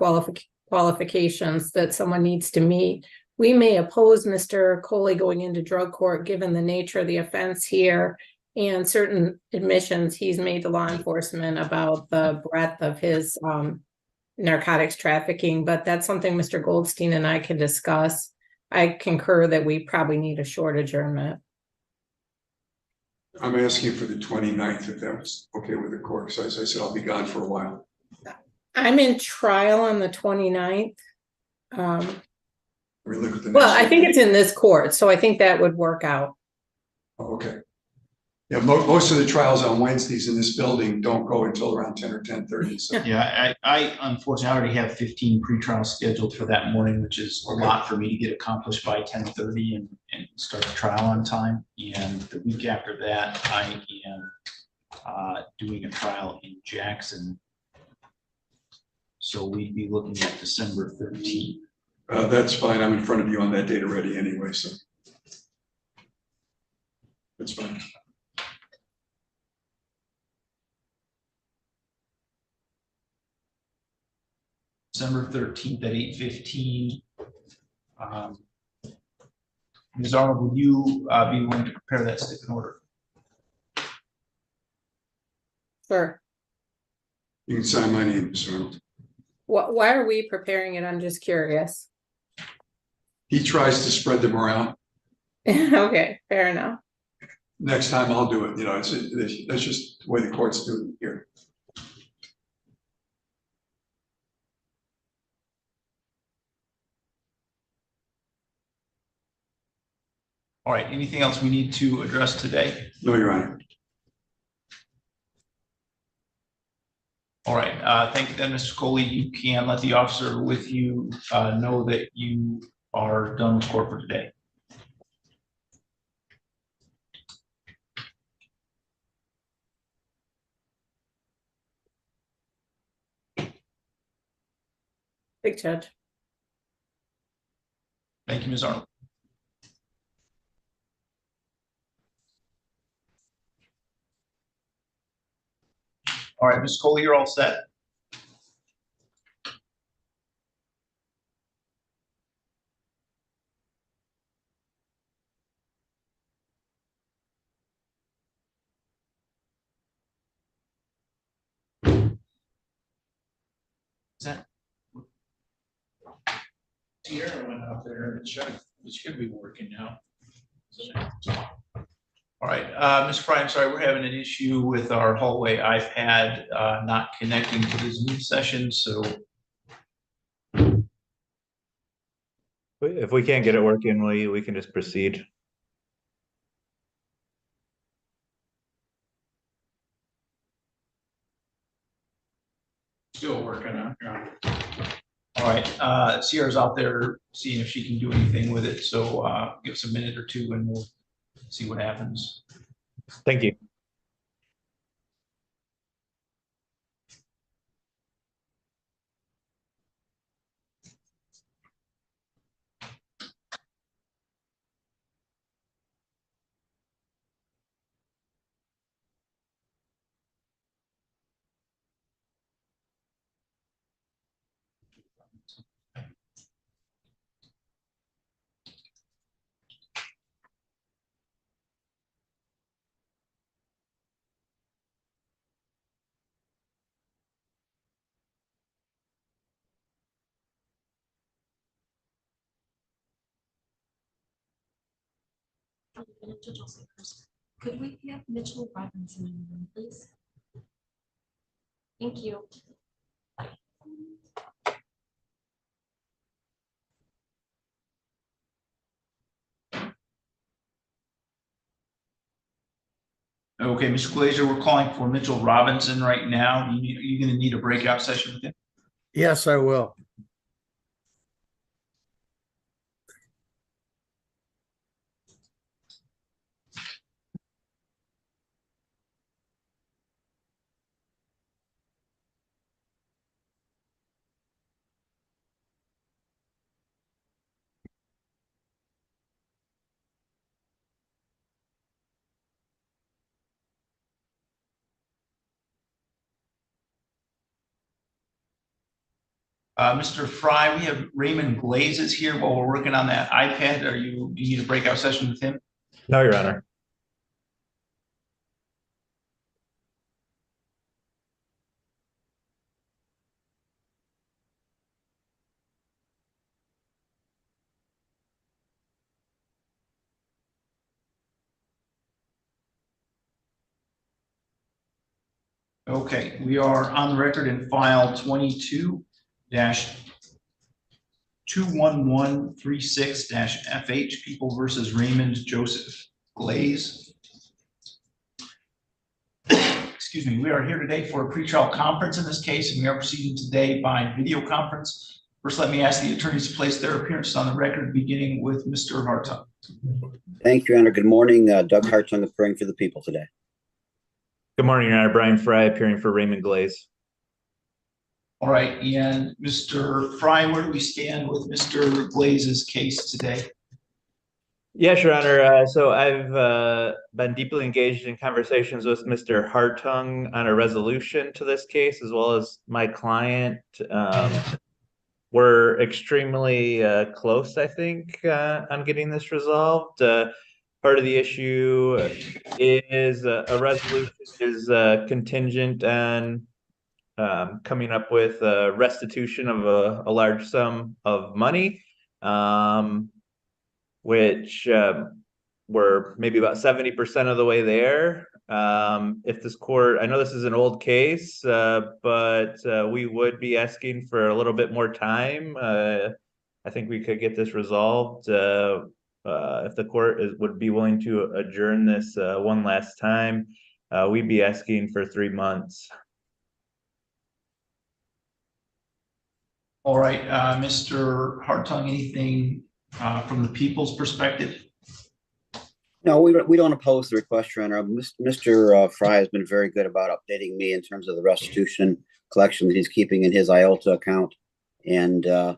qualifications that someone needs to meet. We may oppose Mr. Coley going into drug court given the nature of the offense here and certain admissions he's made to law enforcement about the breadth of his narcotics trafficking, but that's something Mr. Goldstein and I can discuss. I concur that we probably need a short adjournment. I'm asking for the 29th if that was okay with the court. So as I said, I'll be gone for a while. I'm in trial on the 29th. We look at the Well, next I think it's in this court, so I think that would work out. Oh, okay. Yeah, most of the trials on Wednesdays in this building don't go until around 10 or 10:30. So. Yeah, I unfortunately already have 15 pretrials scheduled for that morning, which is a lot for me to get accomplished by 10:30 and start the trial on time. And the week after that, I am doing a trial in Jackson. So we'd be looking at December 13th. That's fine. I'm in front of you on that date already anyway, so that's fine. December 13th at 8:15. Ms. Arnold, would you be willing to prepare that stick in order? Sure. You can sign my name, Mr. Arnold. Why are we preparing it? I'm just curious. He tries to spread them around. Okay, fair enough. Next time I'll do it. You know, that's just the way the courts do it here. All right, anything else we need to address today? No, Your Honor. All right, thank you then, Mr. Coley. You can let the officer with you know that you are done with court for today. Big Judge. Thank you, Ms. Arnold. All right, Ms. Coley, you're all set. Is that Sierra went out there and it should be working now. All right, Mr. Fry, I'm sorry, we're having an issue with our hallway iPad not connecting to the Zoom session, so. If we can't get it working, we can just proceed. Still working on it. All right, Sierra's out there seeing if she can do anything with it, so give us a minute or two and we'll see what happens. Thank you. Could we have Mitchell Robinson in the room, please? Thank you. Okay, Mr. Glazer, we're calling for Mitchell Robinson right now. You're going to need a breakout session with him? Yes, I will. Mr. Fry, we have Raymond Glazes here while we're working on that iPad. Do you need a breakout session with him? No, Your Honor. Okay, we are on the record in file 22-21136-FH, People versus Raymond Joseph Glaze. Excuse me, we are here today for a pretrial conference in this case, and we are proceeding today by video conference. First, let me ask the attorneys to place their appearances on the record, beginning with Mr. Hartung. Thank you, Your Honor. Good morning. Doug Hartung appearing for the people today. Good morning, Your Honor. Brian Fry appearing for Raymond Glaze. All right, and Mr. Fry, where do we stand with Mr. Glaze's case today? Yes, Your Honor. So I've been deeply engaged in conversations with Mr. Hartung on a resolution to this case, as well as my client. We're extremely close, I think, on getting this resolved. Part of the issue is a resolution is contingent on coming up with a restitution of a large sum of money, which we're maybe about 70% of the way there. If this court, I know this is an old case, but we would be asking for a little bit more time. I think we could get this resolved if the court would be willing to adjourn this one last time. We'd be asking for 3 months. All right, Mr. Hartung, anything from the people's perspective? No, we don't oppose the request, Your Honor. Mr. Fry has been very good about updating me in terms of the restitution collection that he's keeping in his IOLTA account. And I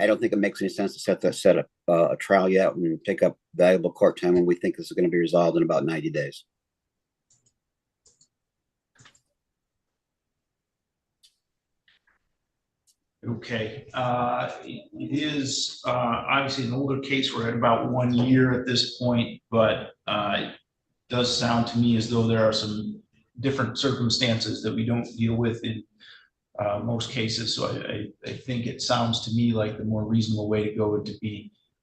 don't think it makes any sense to set up a trial yet and take up valuable court time when we think this is going to be resolved in about 90 days. Okay, it is obviously an older case. We're at about 1 year at this point, but it does sound to me as though there are some different circumstances that we don't deal with in most cases. So I think it sounds to me like the more reasonable way to go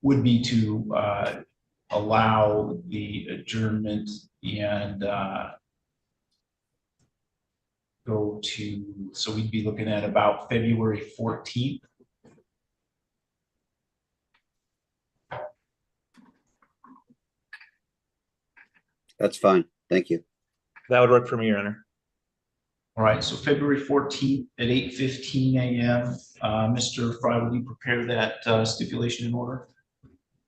would be to allow the adjournment and go to, so we'd be looking at about February 14th. That's fine. Thank you. That would work for me, Your Honor. All right, so February 14th at 8:15 a.m. Mr. Fry, will you prepare that stipulation in order?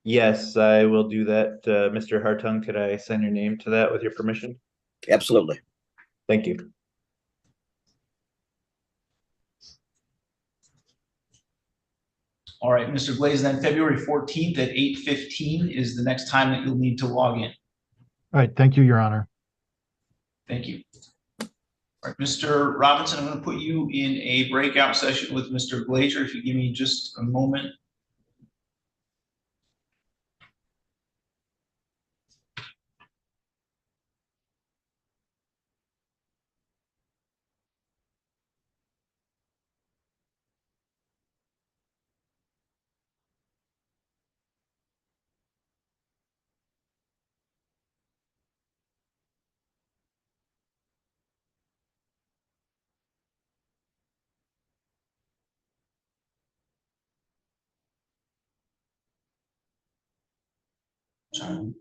Yes, I will do that. Mr. Hartung, could I send your name to that with your permission? Absolutely. Thank you. All right, Mr. Glaze, then February 14th at 8:15 is the next time that you'll need to log in. All right, thank you, Your Honor. Thank you. All right, Mr. Robinson, I'm going to put you in a breakout session with Mr. Glazer. If you give me just a moment.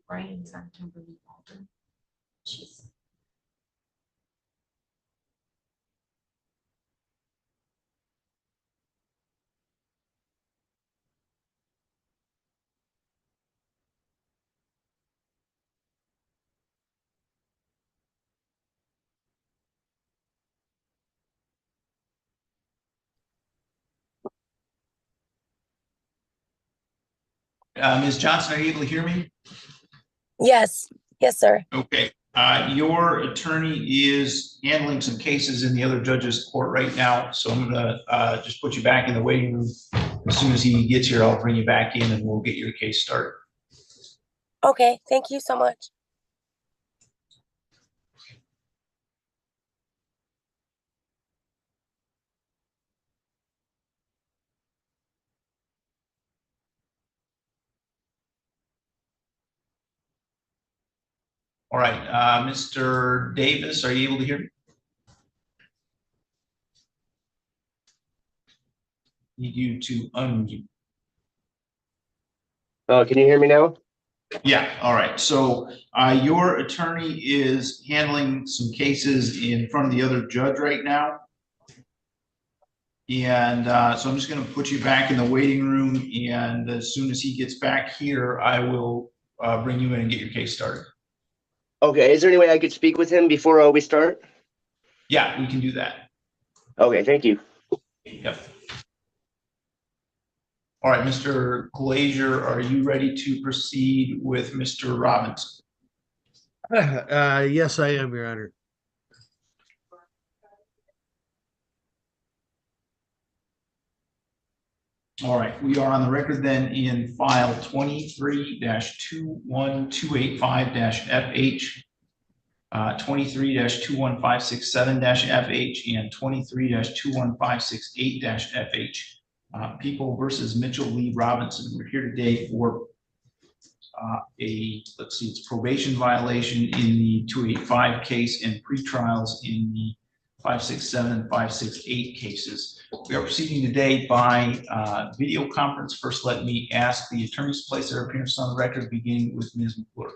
Brian's on Kimberly Walden. She's. Ms. Johnson, are you able to hear me? Yes, yes, sir. Okay, your attorney is handling some cases in the other judge's court right now, so I'm gonna just put you back in the waiting room. As soon as he gets here, I'll bring you back in and we'll get your case started. Okay, thank you so much. All right, Mr. Davis, are you able to hear me? Need you to unmute. Can you hear me now? Yeah, all right. So your attorney is handling some cases in front of the other judge right now. And so I'm just going to put you back in the waiting room. And as soon as he gets back here, I will bring you in and get your case started. Okay, is there any way I could speak with him before we start? Yeah, we can do that. Okay, thank you. Yep. All right, Mr. Glazier, are you ready to proceed with Mr. Robinson? Yes, I am, Your Honor. All right, we are on the record then in file 23-21285-FH, 23-21567-FH, and 23-21568-FH. People versus Mitchell Lee Robinson. We're here today for it's probation violation in the 285 case and pretrials in the 567 and 568 cases. We are proceeding today by video conference. First, let me ask the attorneys to place their appearance on the record, beginning with Ms. McClure.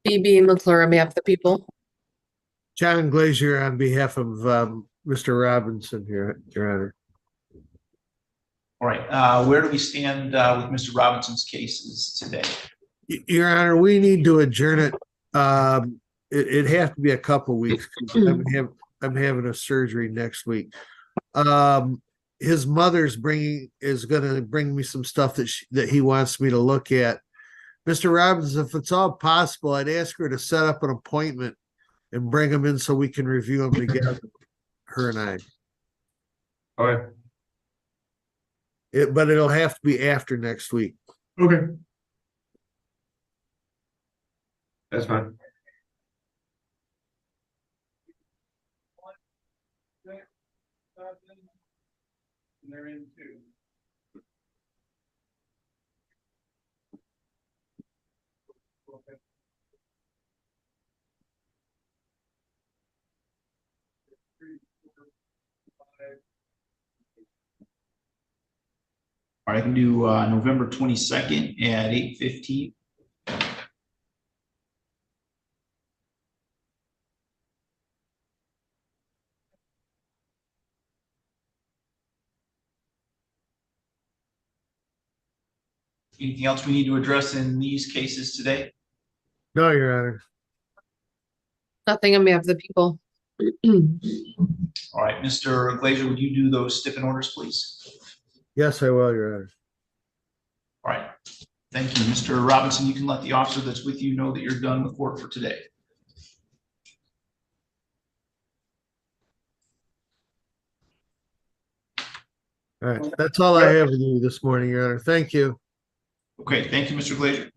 BB McClure on behalf of the people. John Glazier on behalf of Mr. Robinson here, Your Honor. All right, where do we stand with Mr. Robinson's cases today? Your Honor, we need to adjourn it. It have to be a couple weeks. I'm having a surgery next week. His mother's going to bring me some stuff that he wants me to look at. Mr. Robinson, if it's all possible, I'd ask her to set up an appointment and bring him in so we can review them together, her and I. Okay. But it'll have to be after next week. Okay. That's fine. They're in two. All right, I can do November 22nd at 8:15. Anything else we need to address in these cases today? No, Your Honor. Nothing on behalf of the people. All right, Mr. Glazier, would you do those stiffen orders, please? Yes, I will, Your Honor. All right, thank you. Mr. Robinson, you can let the officer that's with you know that you're done with court for today. All right, that's all I have with you this morning, Your Honor. Thank you. Okay, thank you, Mr. Glazier.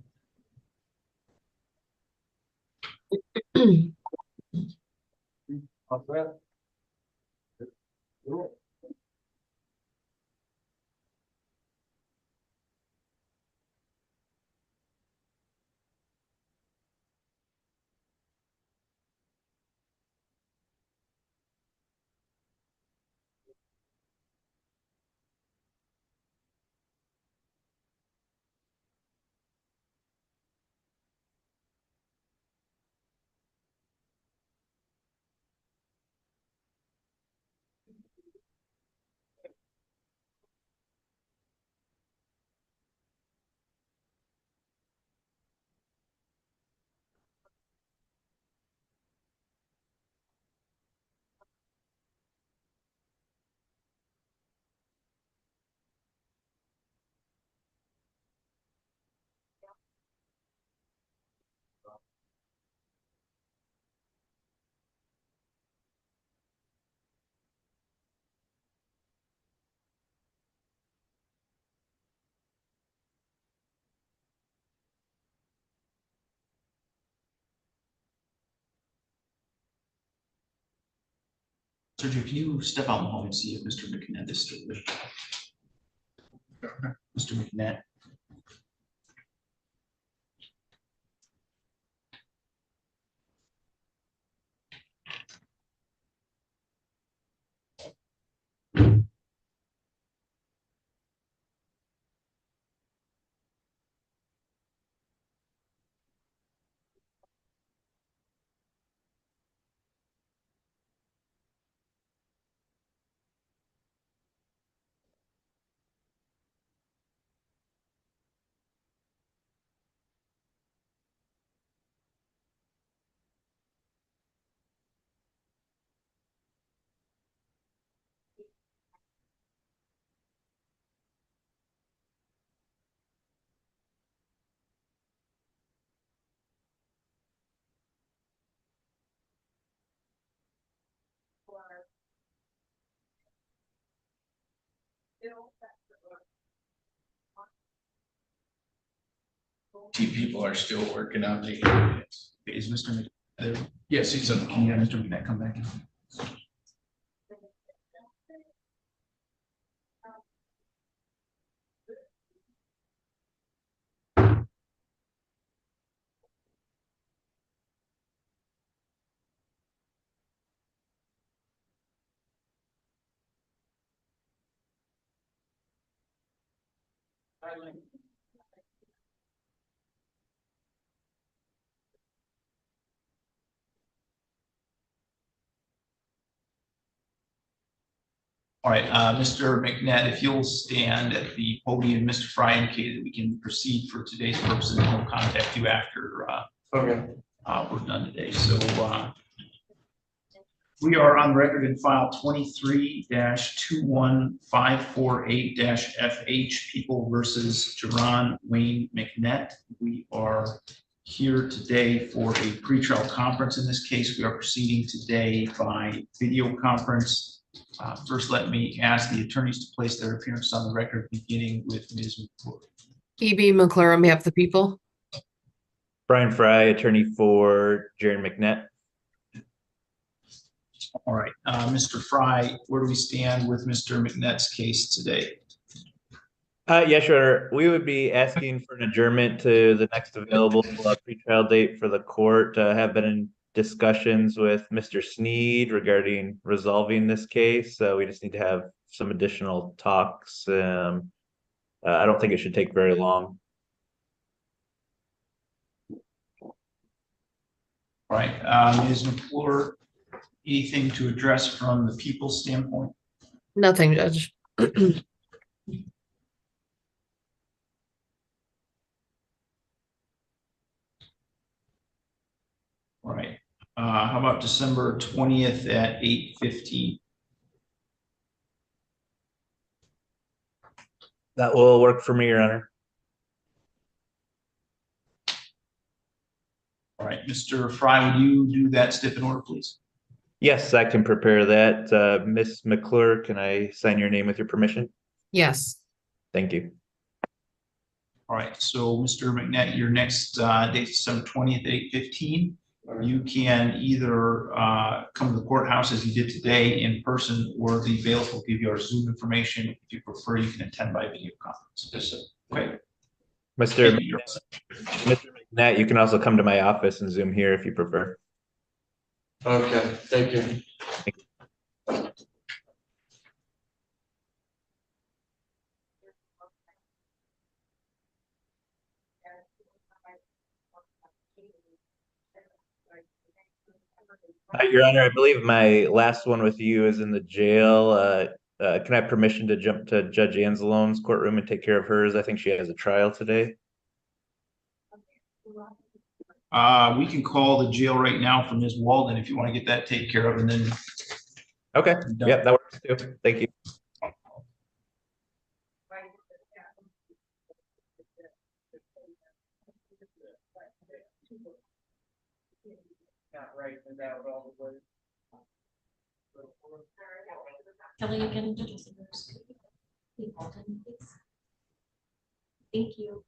Sergio, can you step out in the hall and see if Mr. McNett is still there? Mr. McNett. Two people are still working on the. Is Mr. McNett there? Yes, he's up. Can you have Mr. McNett come back in? All right, Mr. McNett, if you'll stand at the podium, Mr. Fry indicated that we can proceed for today's purposes and we'll contact you after we're done today. So we are on record in file 23-21548-FH, People versus Jerron Wayne McNett. We are here today for a pretrial conference. In this case, we are proceeding today by video conference. First, let me ask the attorneys to place their appearance on the record, beginning with Ms. McClure. E.B. McClure on behalf of the people. Brian Fry, attorney for Jaron McNett. All right, Mr. Fry, where do we stand with Mr. McNett's case today? Yeah, sure. We would be asking for an adjournment to the next available pretrial date for the court. Have been in discussions with Mr. Sneed regarding resolving this case. We just need to have some additional talks. I don't think it should take very long. All right, Ms. McClure, anything to address from the people's standpoint? Nothing, Judge. All right, how about December 20th at 8:15? That will work for me, Your Honor. All right, Mr. Fry, would you do that step in order, please? Yes, I can prepare that. Ms. McClure, can I sign your name with your permission? Yes. Thank you. All right, so Mr. McNett, your next date is December 20th at 8:15. You can either come to the courthouse as you did today in person, or the bailiff will give you our Zoom information. If you prefer, you can attend by video conference. Yes, sir. Okay. Mr. McNett, you can also come to my office and Zoom here if you prefer. Okay, thank you. Your Honor, I believe my last one with you is in the jail. Can I have permission to jump to Judge Anzalone's courtroom and take care of hers? I think she has a trial today. We can call the jail right now for Ms. Walden if you want to get that taken care of, and then. Okay. Yep, that works too. Thank you. Kelly, again, judges. Thank you.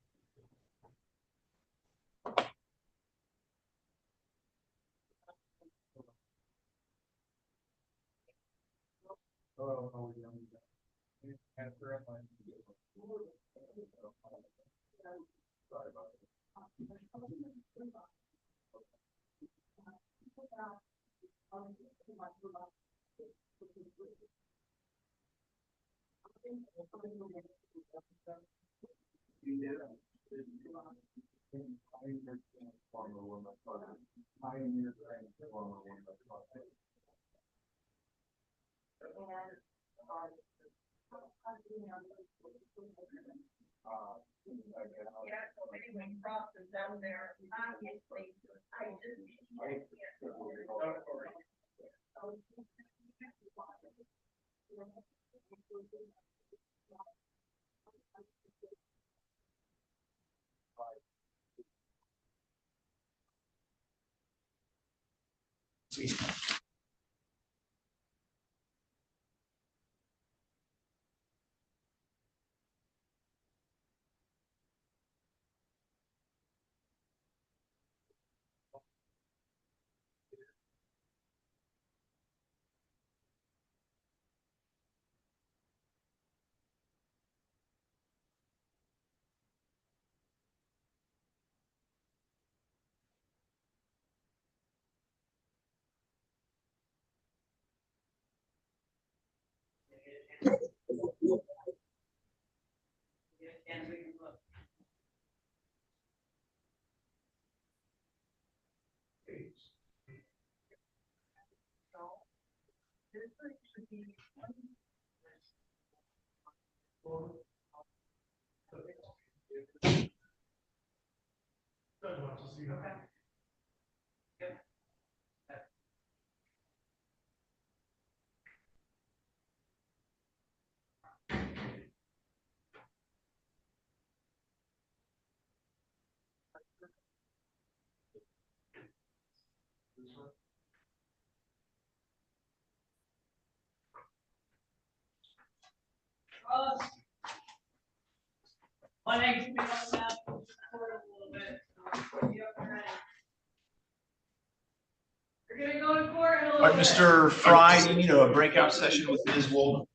All right, Mr. Fry, do you need a breakout session with Ms. Wolden?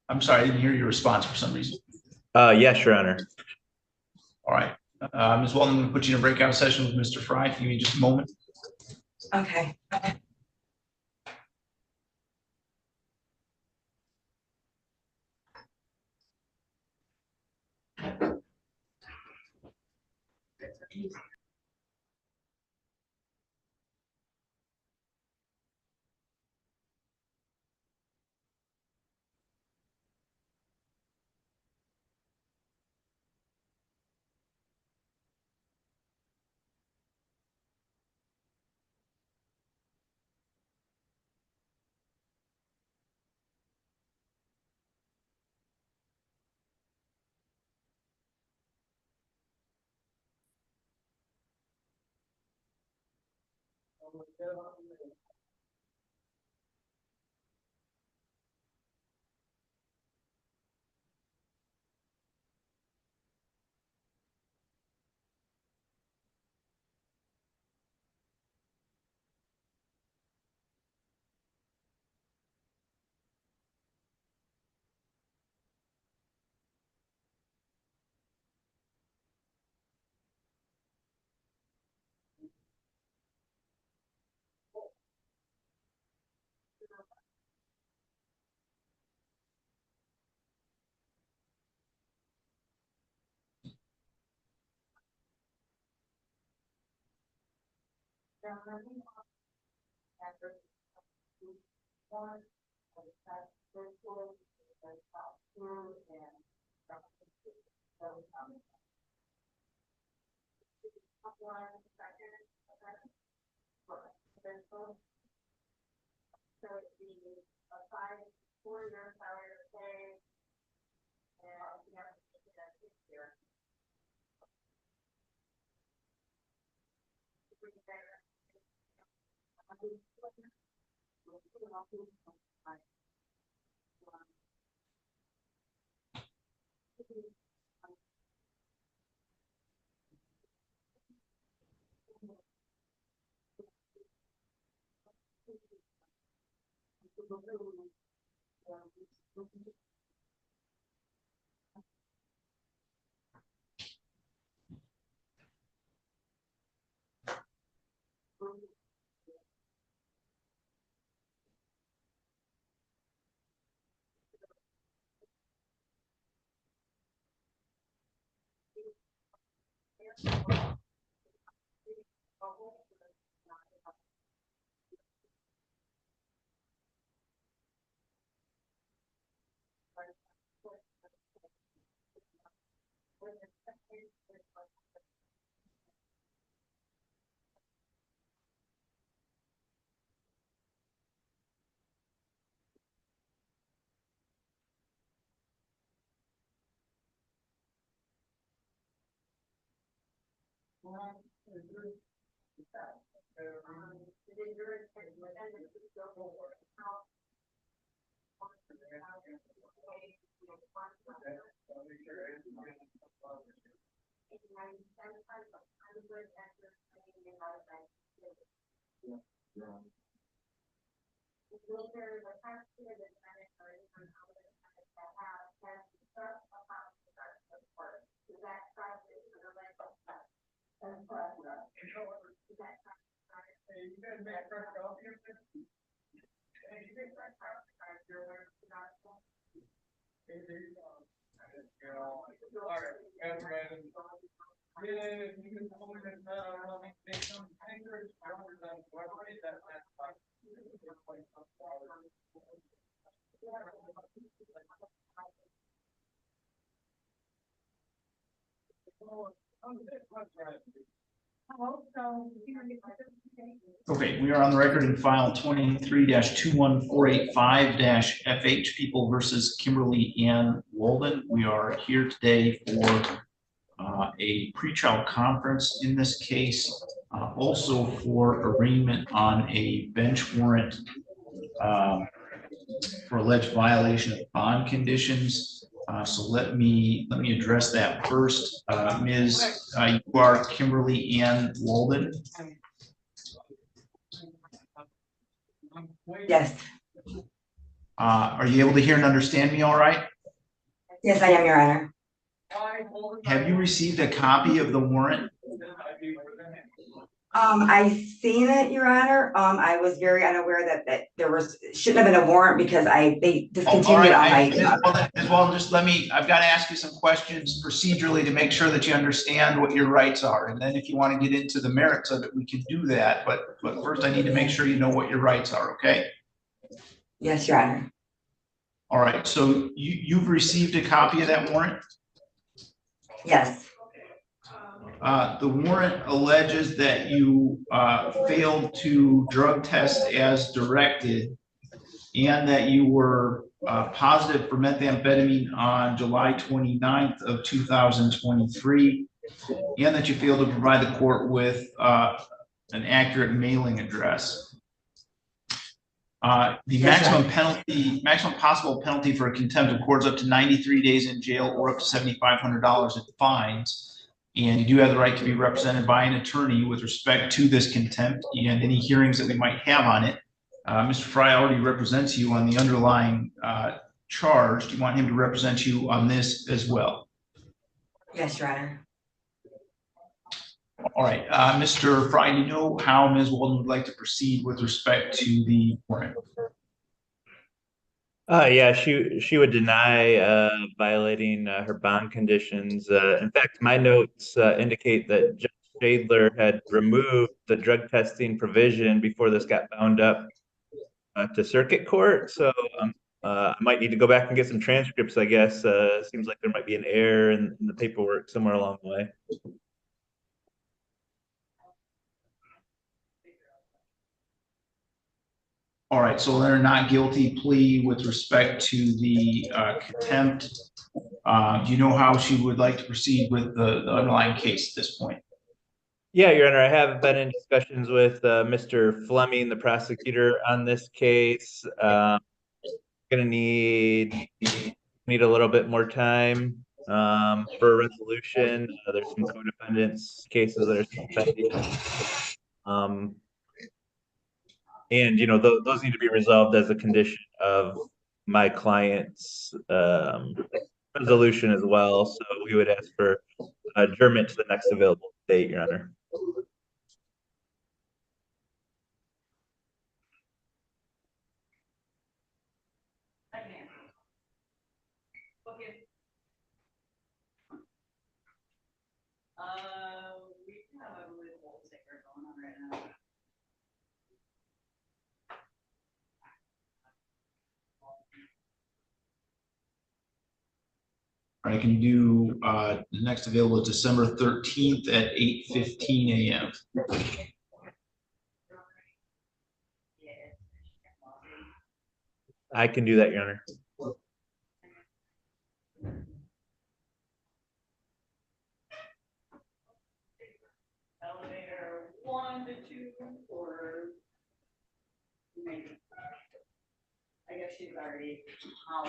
I'm sorry, I didn't hear your response for some reason. Yes, Your Honor. All right, Ms. Walden, I'm going to put you in a breakout session with Mr. Fry. Give me just a moment. Okay. Okay, we are on the record in file 23-21485-FH, People versus Kimberly Ann Walden. We are here today for a pretrial conference in this case, also for arraignment on a bench warrant for alleged violation of bond conditions. So let me address that first. Ms. You are Kimberly Ann Walden. Yes. Are you able to hear and understand me all right? Yes, I am, Your Honor. Have you received a copy of the warrant? I seen it, Your Honor. I was very unaware that there shouldn't have been a warrant because they discontinued on my. As well, just I've got to ask you some questions procedurally to make sure that you understand what your rights are. And then if you want to get into the merits of it, we can do that. But first I need to make sure you know what your rights are, okay? Yes, Your Honor. All right, so you've received a copy of that warrant? Yes. The warrant alleges that you failed to drug test as directed and that you were positive for methamphetamine on July 29th of 2023, and that you failed to provide the court with an accurate mailing address. The maximum possible penalty for a contempt of court is up to 93 days in jail or up to $7,500 in fines. And you do have the right to be represented by an attorney with respect to this contempt and any hearings that we might have on it. Mr. Fry already represents you on the underlying charge. Do you want him to represent you on this as well? Yes, Your Honor. All right, Mr. Fry, do you know how Ms. Walden would like to proceed with respect to the warrant? Yeah, she would deny violating her bond conditions. In fact, my notes indicate that Judge Shadler had removed the drug testing provision before this got bound up to circuit court. So I might need to go back and get some transcripts, I guess. Seems like there might be an error in the paperwork somewhere along the way. All right, so they're not guilty plea with respect to the contempt. Do you know how she would like to proceed with the underlying case at this point? Yeah, Your Honor, I have been in discussions with Mr. Fleming, the prosecutor on this case. Gonna need a little bit more time for a resolution. There's some co-defendants cases that are pending. And, those need to be resolved as a condition of my client's resolution as well. So we would ask for adjournment to the next available date, Your Honor. We have a little sticker going on right now. I can do the next available is December 13th at 8:15 a.m. I can do that, Your Honor. Elevator 1 to 2 or maybe. I guess she's already.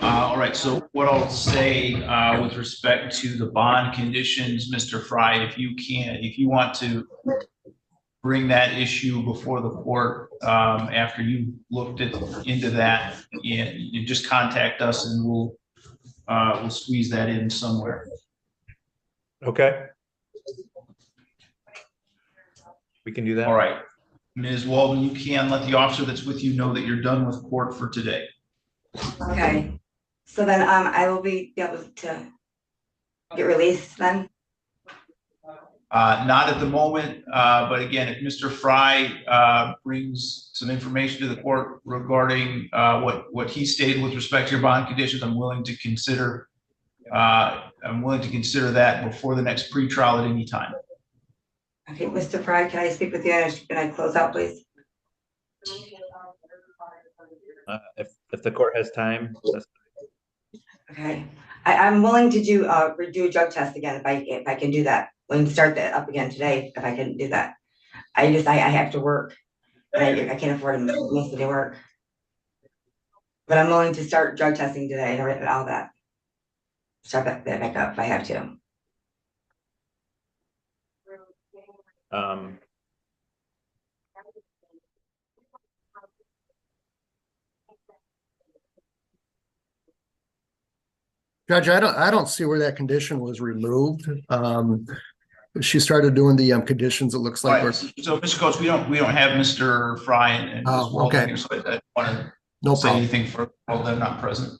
All right, so what I'll say with respect to the bond conditions, Mr. Fry, if you want to bring that issue before the court after you looked into that, you just contact us and we'll squeeze that in somewhere. Okay. We can do that. All right. Ms. Walden, you can let the officer that's with you know that you're done with court for today. Okay, so then I will be able to get released then? Not at the moment, but again, if Mr. Fry brings some information to the court regarding what he stated with respect to your bond conditions, I'm willing to consider that before the next pretrial at any time. Okay, Mr. Fry, can I speak with you and I close out, please? If the court has time. Okay, I'm willing to do a drug test again if I can do that. We can start that up again today if I can do that. I have to work. And I can't afford to miss the day work. But I'm willing to start drug testing today and all that. Start that back up if I have to. Judge, I don't see where that condition was removed. She started doing the conditions, it looks like. Right. So, Mr. Coates, we don't have Mr. Fry and Ms. Walden okay. here, so I want No to say problem. anything for all they're not present.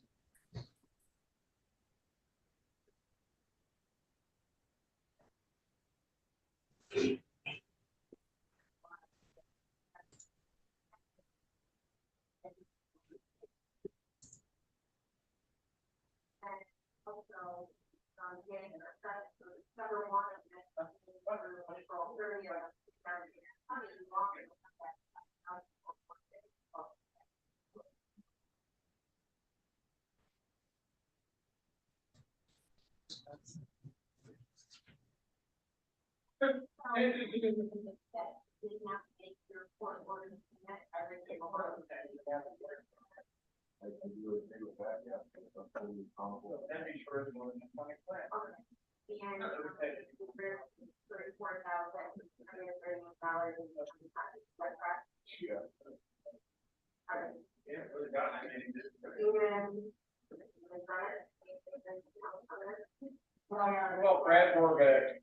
Well, Brad Morbeck.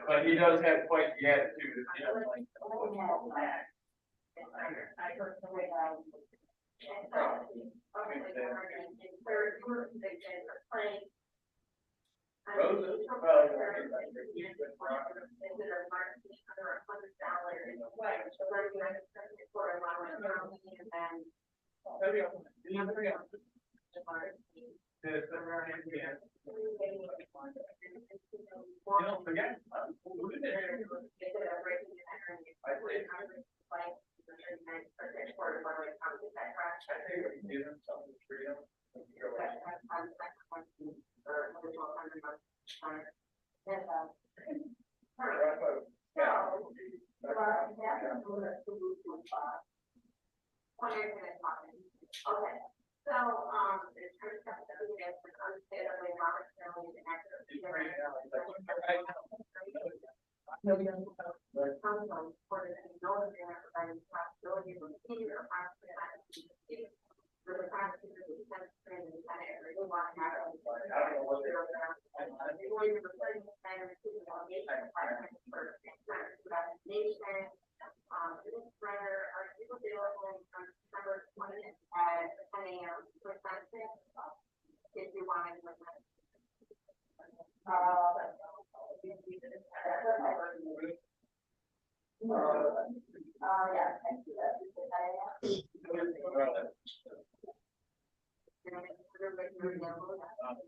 But he does have quite the attitude.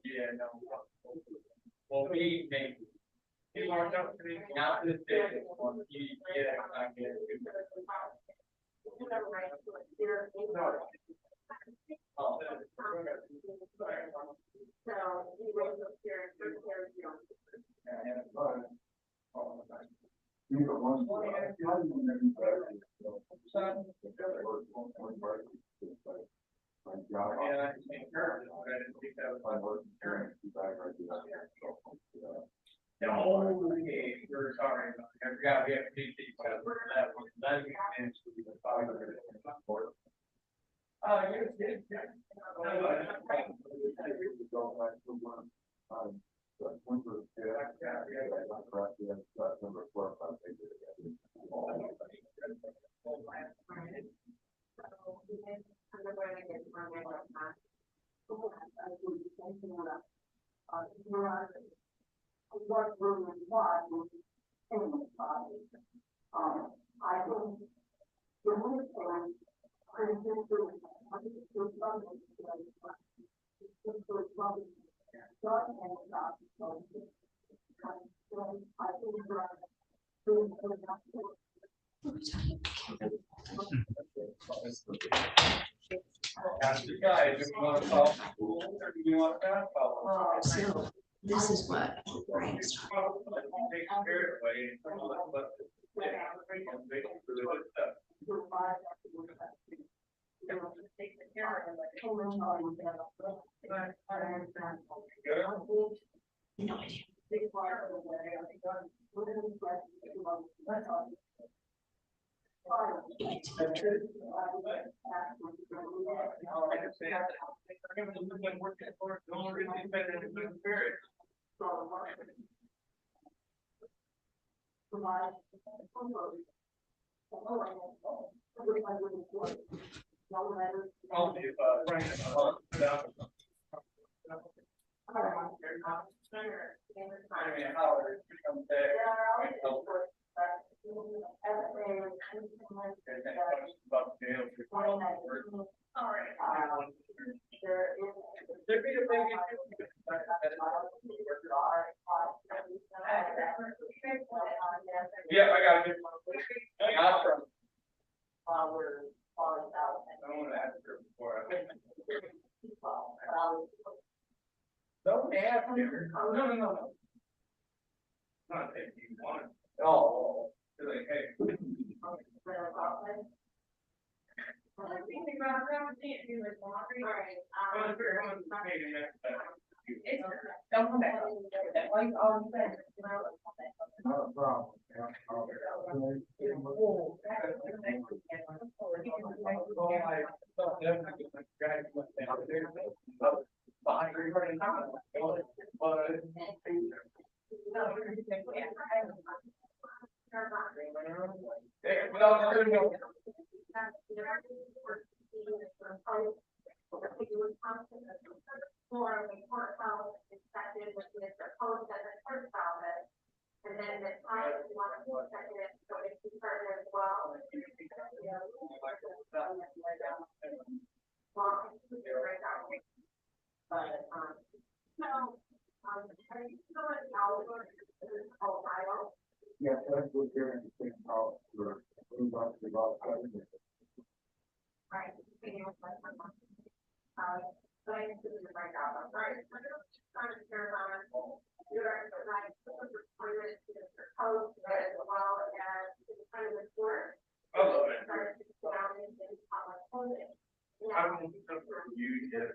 Yeah, no. Well, we make. He marked up to me, not this day, he, yeah, I get it. Okay, we're sorry, I forgot we have to take these. That we managed to do the five. Ask the guy, do you want to follow school or do you want to follow? So this is what Brian's talking No idea. Yeah, I got it. Don't ask me. No. Not if you want. Oh, like, hey. Don't come back. Not a problem. And then the time you want to second it, so if you start as well. Yes, that's what they're in the house. Right. So I think this is right out, I'm sorry. Trying to share on. You're right, post as well as kind of the court. I love it. I don't use it.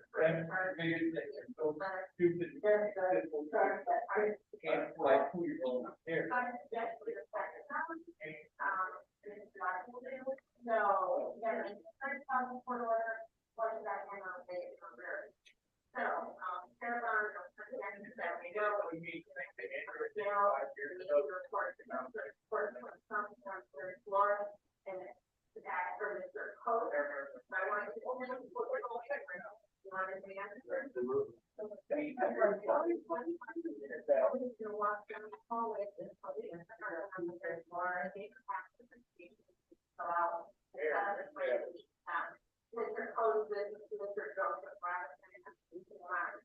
Like who you're going up there. So, yeah, first court order, what is that? So, now, the report about the report from some third floor and that for Mr. Coder. I wanted to. You wanted to answer? Mr. Coder, Mr. Joseph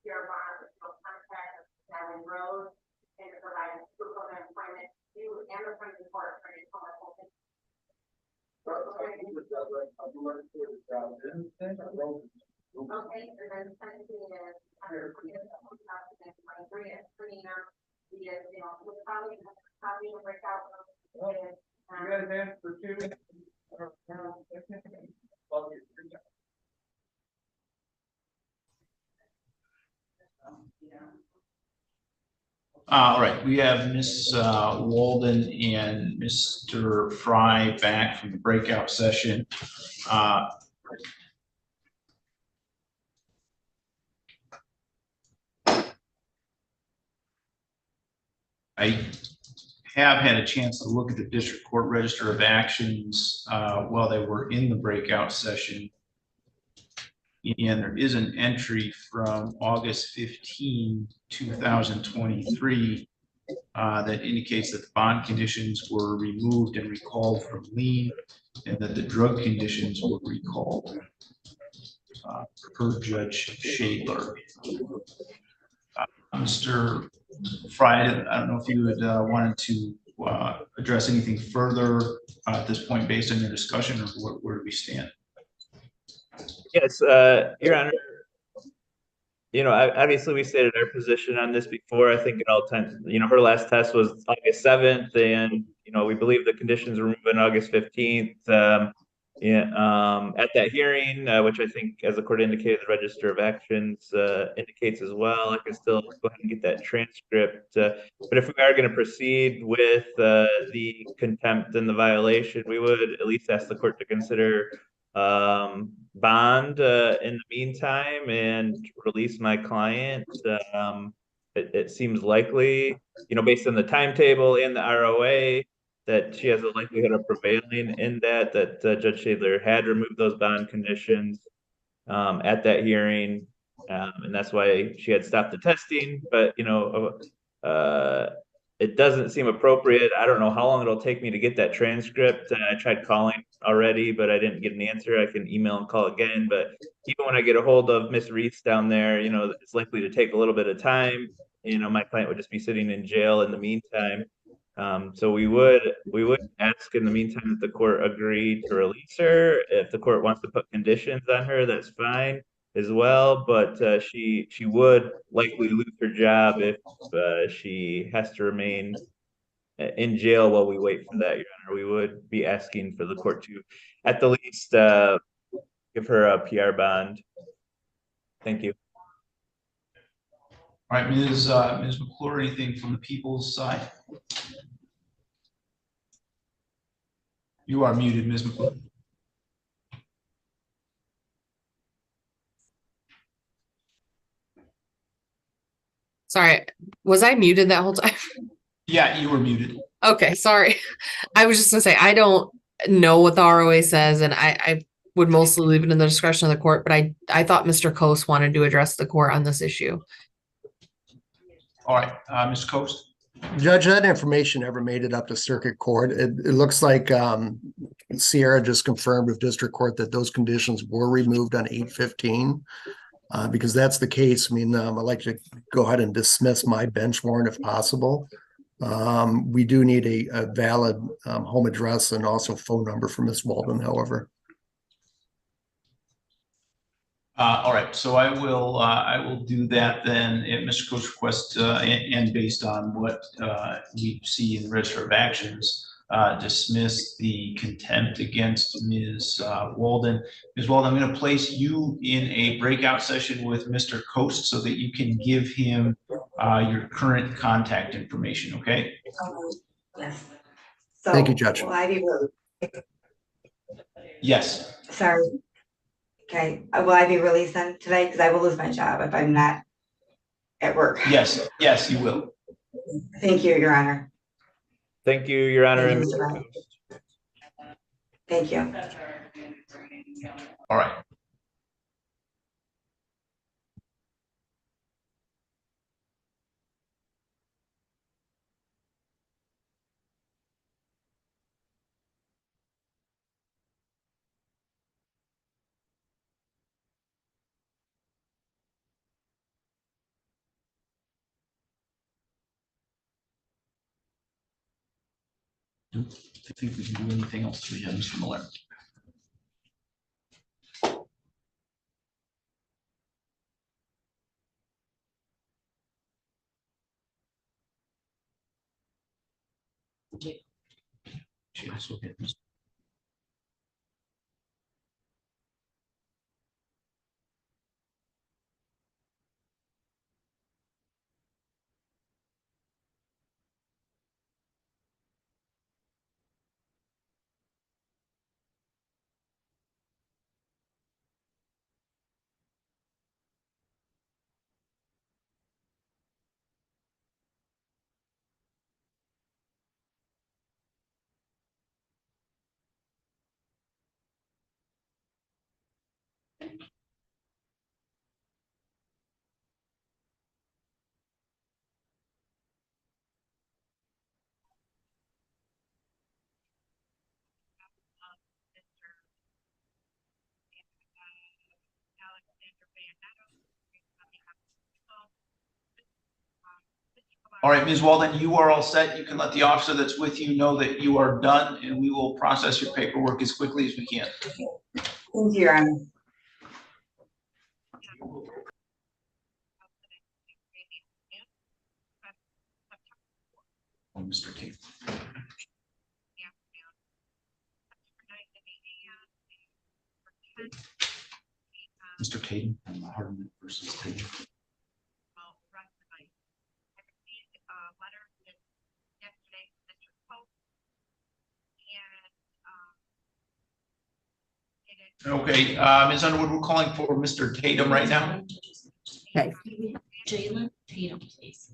your bond, no contact, Valley Road, and provide proof of employment, you and the friend report for your home. Okay, and then sending is under 2023 and putting up the, we'll probably break out. You guys asked for two. All right, we have Ms. Walden and Mr. Fry back from the breakout session. I have had a chance to look at the district court register of actions while they were in the breakout session. And there is an entry from August 15, 2023 that indicates that the bond conditions were removed and recalled from lien and that the drug conditions were recalled per Judge Shadler. Mr. Fry, I don't know if you had wanted to address anything further at this point based on your discussion, or where do we stand? Yes, Your Honor. Obviously we stated our position on this before. I think it all time, her last test was August 7th, and we believe the conditions were removed on August 15th. At that hearing, which I think, as the court indicated, the register of actions indicates as well. I can still go ahead and get that transcript. But if we are going to proceed with the contempt and the violation, we would at least ask the court to consider bond in the meantime and release my client. It seems likely, based on the timetable and the ROA, that she has a likelihood of prevailing in that Judge Shadler had removed those bond conditions at that hearing, and that's why she had stopped the testing. But it doesn't seem appropriate. I don't know how long it'll take me to get that transcript. I tried calling already, but I didn't get an answer. I can email and call again. But even when I get a hold of Miss Reese down there, it's likely to take a little bit of time. My client would just be sitting in jail in the meantime. So we would ask in the meantime that the court agree to release her. If the court wants to put conditions on her, that's fine as well. But she would likely lose her job if she has to remain in jail while we wait for that, Your Honor. We would be asking for the court to, at the least, give her a PR bond. Thank you. All right, Ms. McClure, anything from the people's side? You are muted, Ms. McClure. Sorry, was I muted that whole time? Yeah, you were muted. Okay, sorry. I was just gonna say, I don't know what the ROA says, and I would mostly leave it in the discretion of the court, but I thought Mr. Coase wanted to address the court on this issue. All right, Mr. Coase. Judge, that information never made it up to circuit court. It looks like Sierra just confirmed with district court that those conditions were removed on 8/15. Because that's the case. I mean, I'd like to go ahead and dismiss my bench warrant if possible. We do need a valid home address and also phone number for Ms. Walden, however. All right, so I will do that then at Mr. Coase's request and based on what we see in the register of actions, dismiss the contempt against Ms. Walden. Ms. Walden, I'm going to place you in a breakout session with Mr. Coase so that you can give him your current contact information, okay? Yes. So thank you, Judge. Will I be yes. Sorry. Okay. Will I be released then today? Because I will lose my job if I'm not at work. Yes, you will. Thank you, Your Honor. Thank you, Your Honor. Thank And you, Mr. Brown. Thank you. All right. I think we can do anything else. We have Mr. Miller. She also hit Mr. All right, Ms. Walden, you are all set. You can let the officer that's with you know that you are done, and we will process your paperwork as quickly as we can. Thank you, Your Honor. Oh, Mr. Tate. Mr. Tate, Hardman versus Tate. Okay, Ms. Underwood, we're calling for Mr. Tatum right now. Okay. Jalen Tatum, please.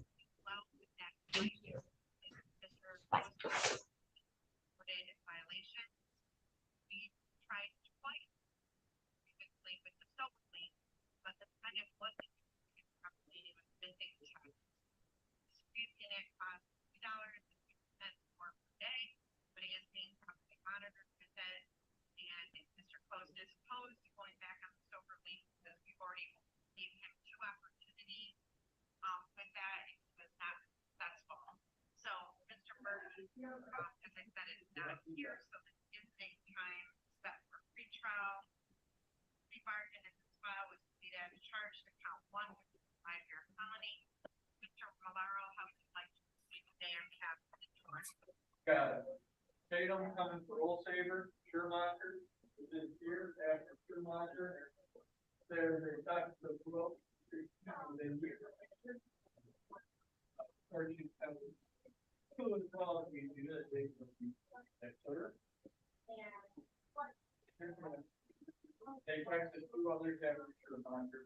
Got it. Tatum coming for roll saver, Schumacher, is in here after Schumacher. There's a Dr. Will. Then here. Who is calling you? Do that, Dave. Sir. They practice two others after Schumacher.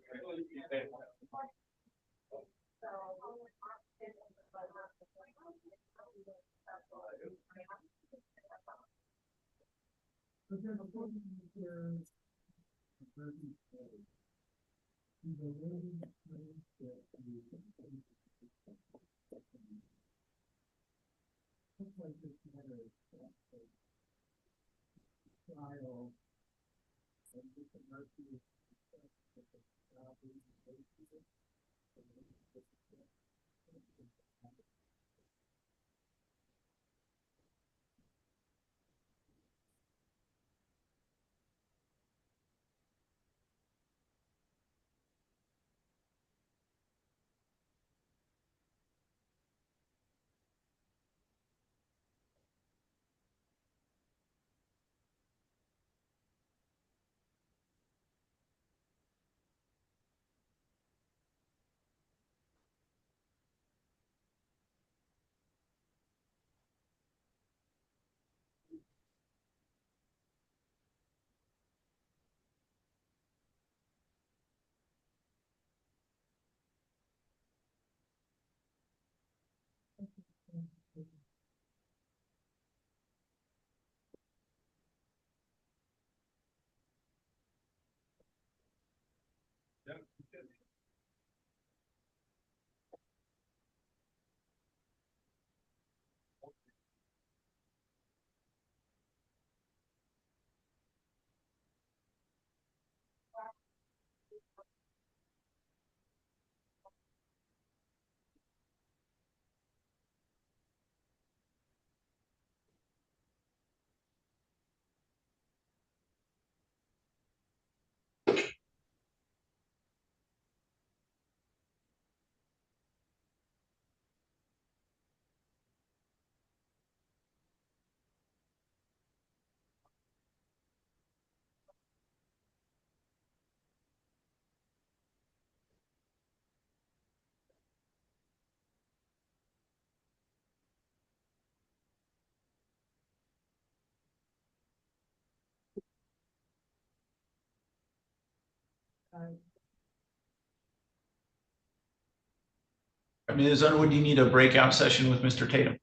Ms. Underwood, do you need a breakout session with Mr. Tatum?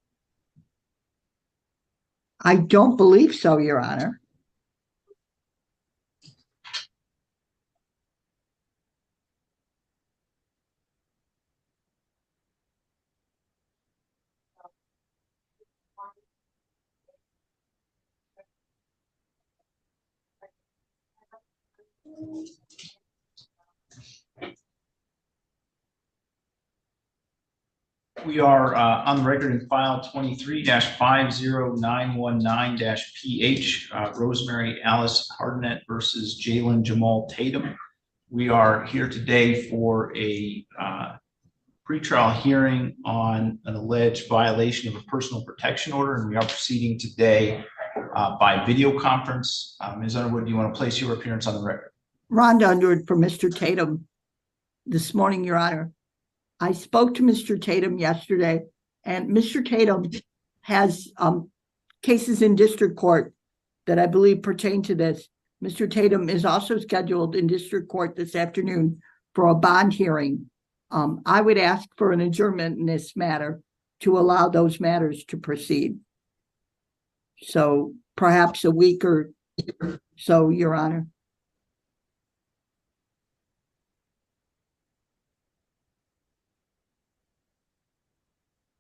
I don't believe so, Your Honor. We are on the record in file 23-50919-PH, Rosemary Alice Hardnett versus Jalen Jamal Tatum. We are here today for a pretrial hearing on an alleged violation of a personal protection order, and we are proceeding today by video conference. Ms. Underwood, do you want to place your appearance on the record? Rhonda Underwood for Mr. Tatum this morning, Your Honor. I spoke to Mr. Tatum yesterday, and Mr. Tatum has cases in district court that I believe pertain to this. Mr. Tatum is also scheduled in district court this afternoon for a bond hearing. I would ask for an adjournment in this matter to allow those matters to proceed. So perhaps a week or so, Your Honor.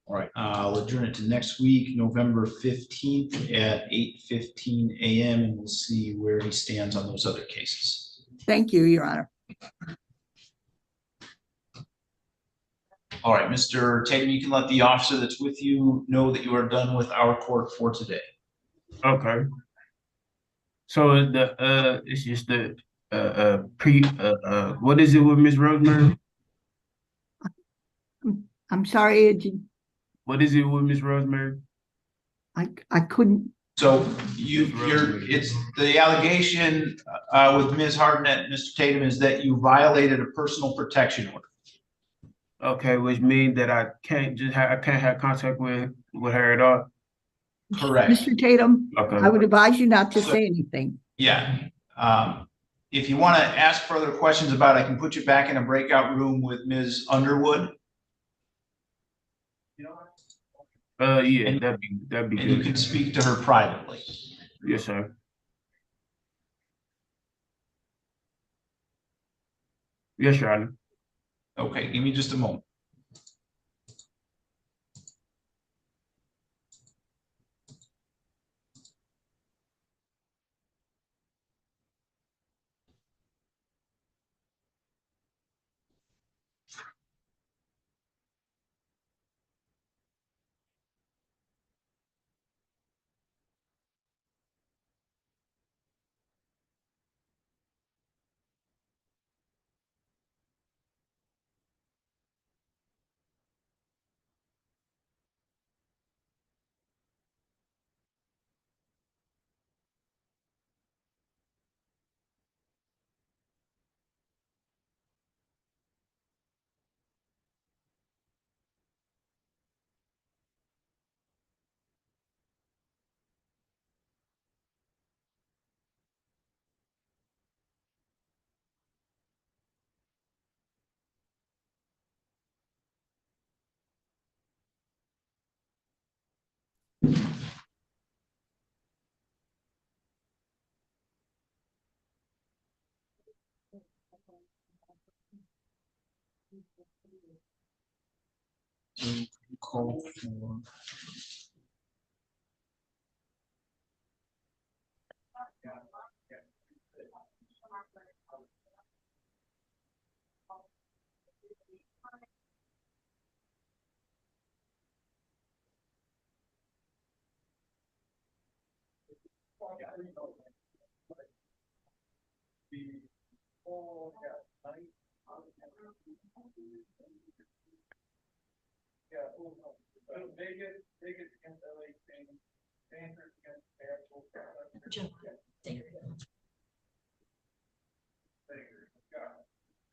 All right, I'll adjourn it to next week, November 15th at 8:15 a.m. and we'll see where he stands on those other cases. Thank you, Your Honor. All right, Mr. Tatum, you can let the officer that's with you know that you are done with our court for today. Okay. So it's just the what is it with Miss Rosemary? I'm sorry, What is it with Miss Rosemary? I couldn't. So it's the allegation with Ms. Hardnett, Mr. Tatum, is that you violated a personal protection order. Okay, which means that I can't have contact with her at all. Correct. Mr. Tatum, Okay. I would advise you not to say anything. Yeah. If you want to ask further questions about it, I can put you back in a breakout room with Ms. Underwood. Yeah, that'd be and good. You can speak to her privately. Yes, sir. Yes, Your Honor. Okay, give me just a moment. Call for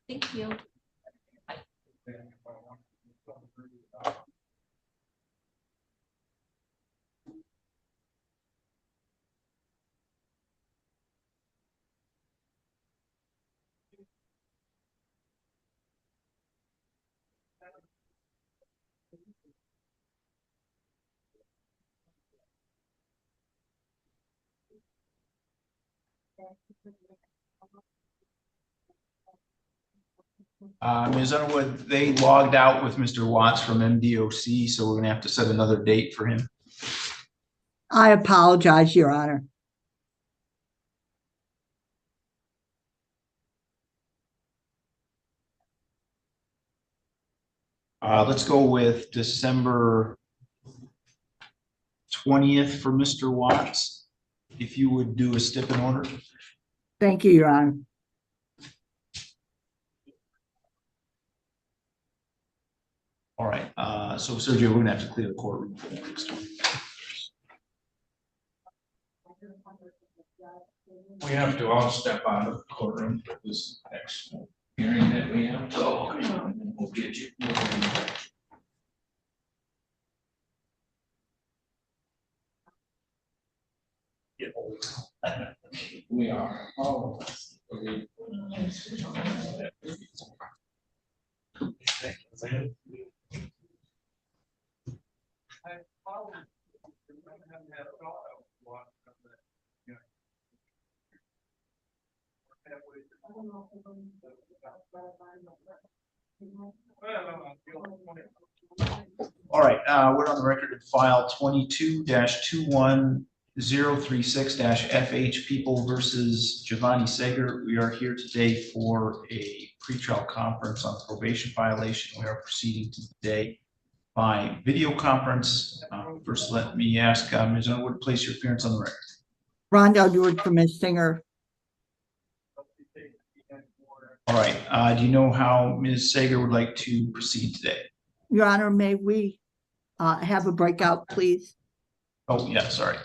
Thank you. Ms. Underwood, they logged out with Mr. Watts from MDOC, so we're gonna have to set another date for him. I apologize, Your Honor. Let's go with December 20th for Mr. Watts. If you would do a stip in order. Thank you, Your Honor. All right, so Sergio, we're gonna have to clear the courtroom. We have to all step out of the courtroom for this next hearing that we have. So we'll get you. We are. All of us. All right, we're on the record at file 22-21036-FH People versus Giovanni Sager. We are here today for a pretrial conference on probation violation. We are proceeding today by video conference. First, let me ask Ms. Underwood to place your appearance on the record. Rhonda Underwood for Ms. Singer. All right, do you know how Ms. Sager would like to proceed today? Your Honor, may we have a breakout, please? Oh, yeah, sorry.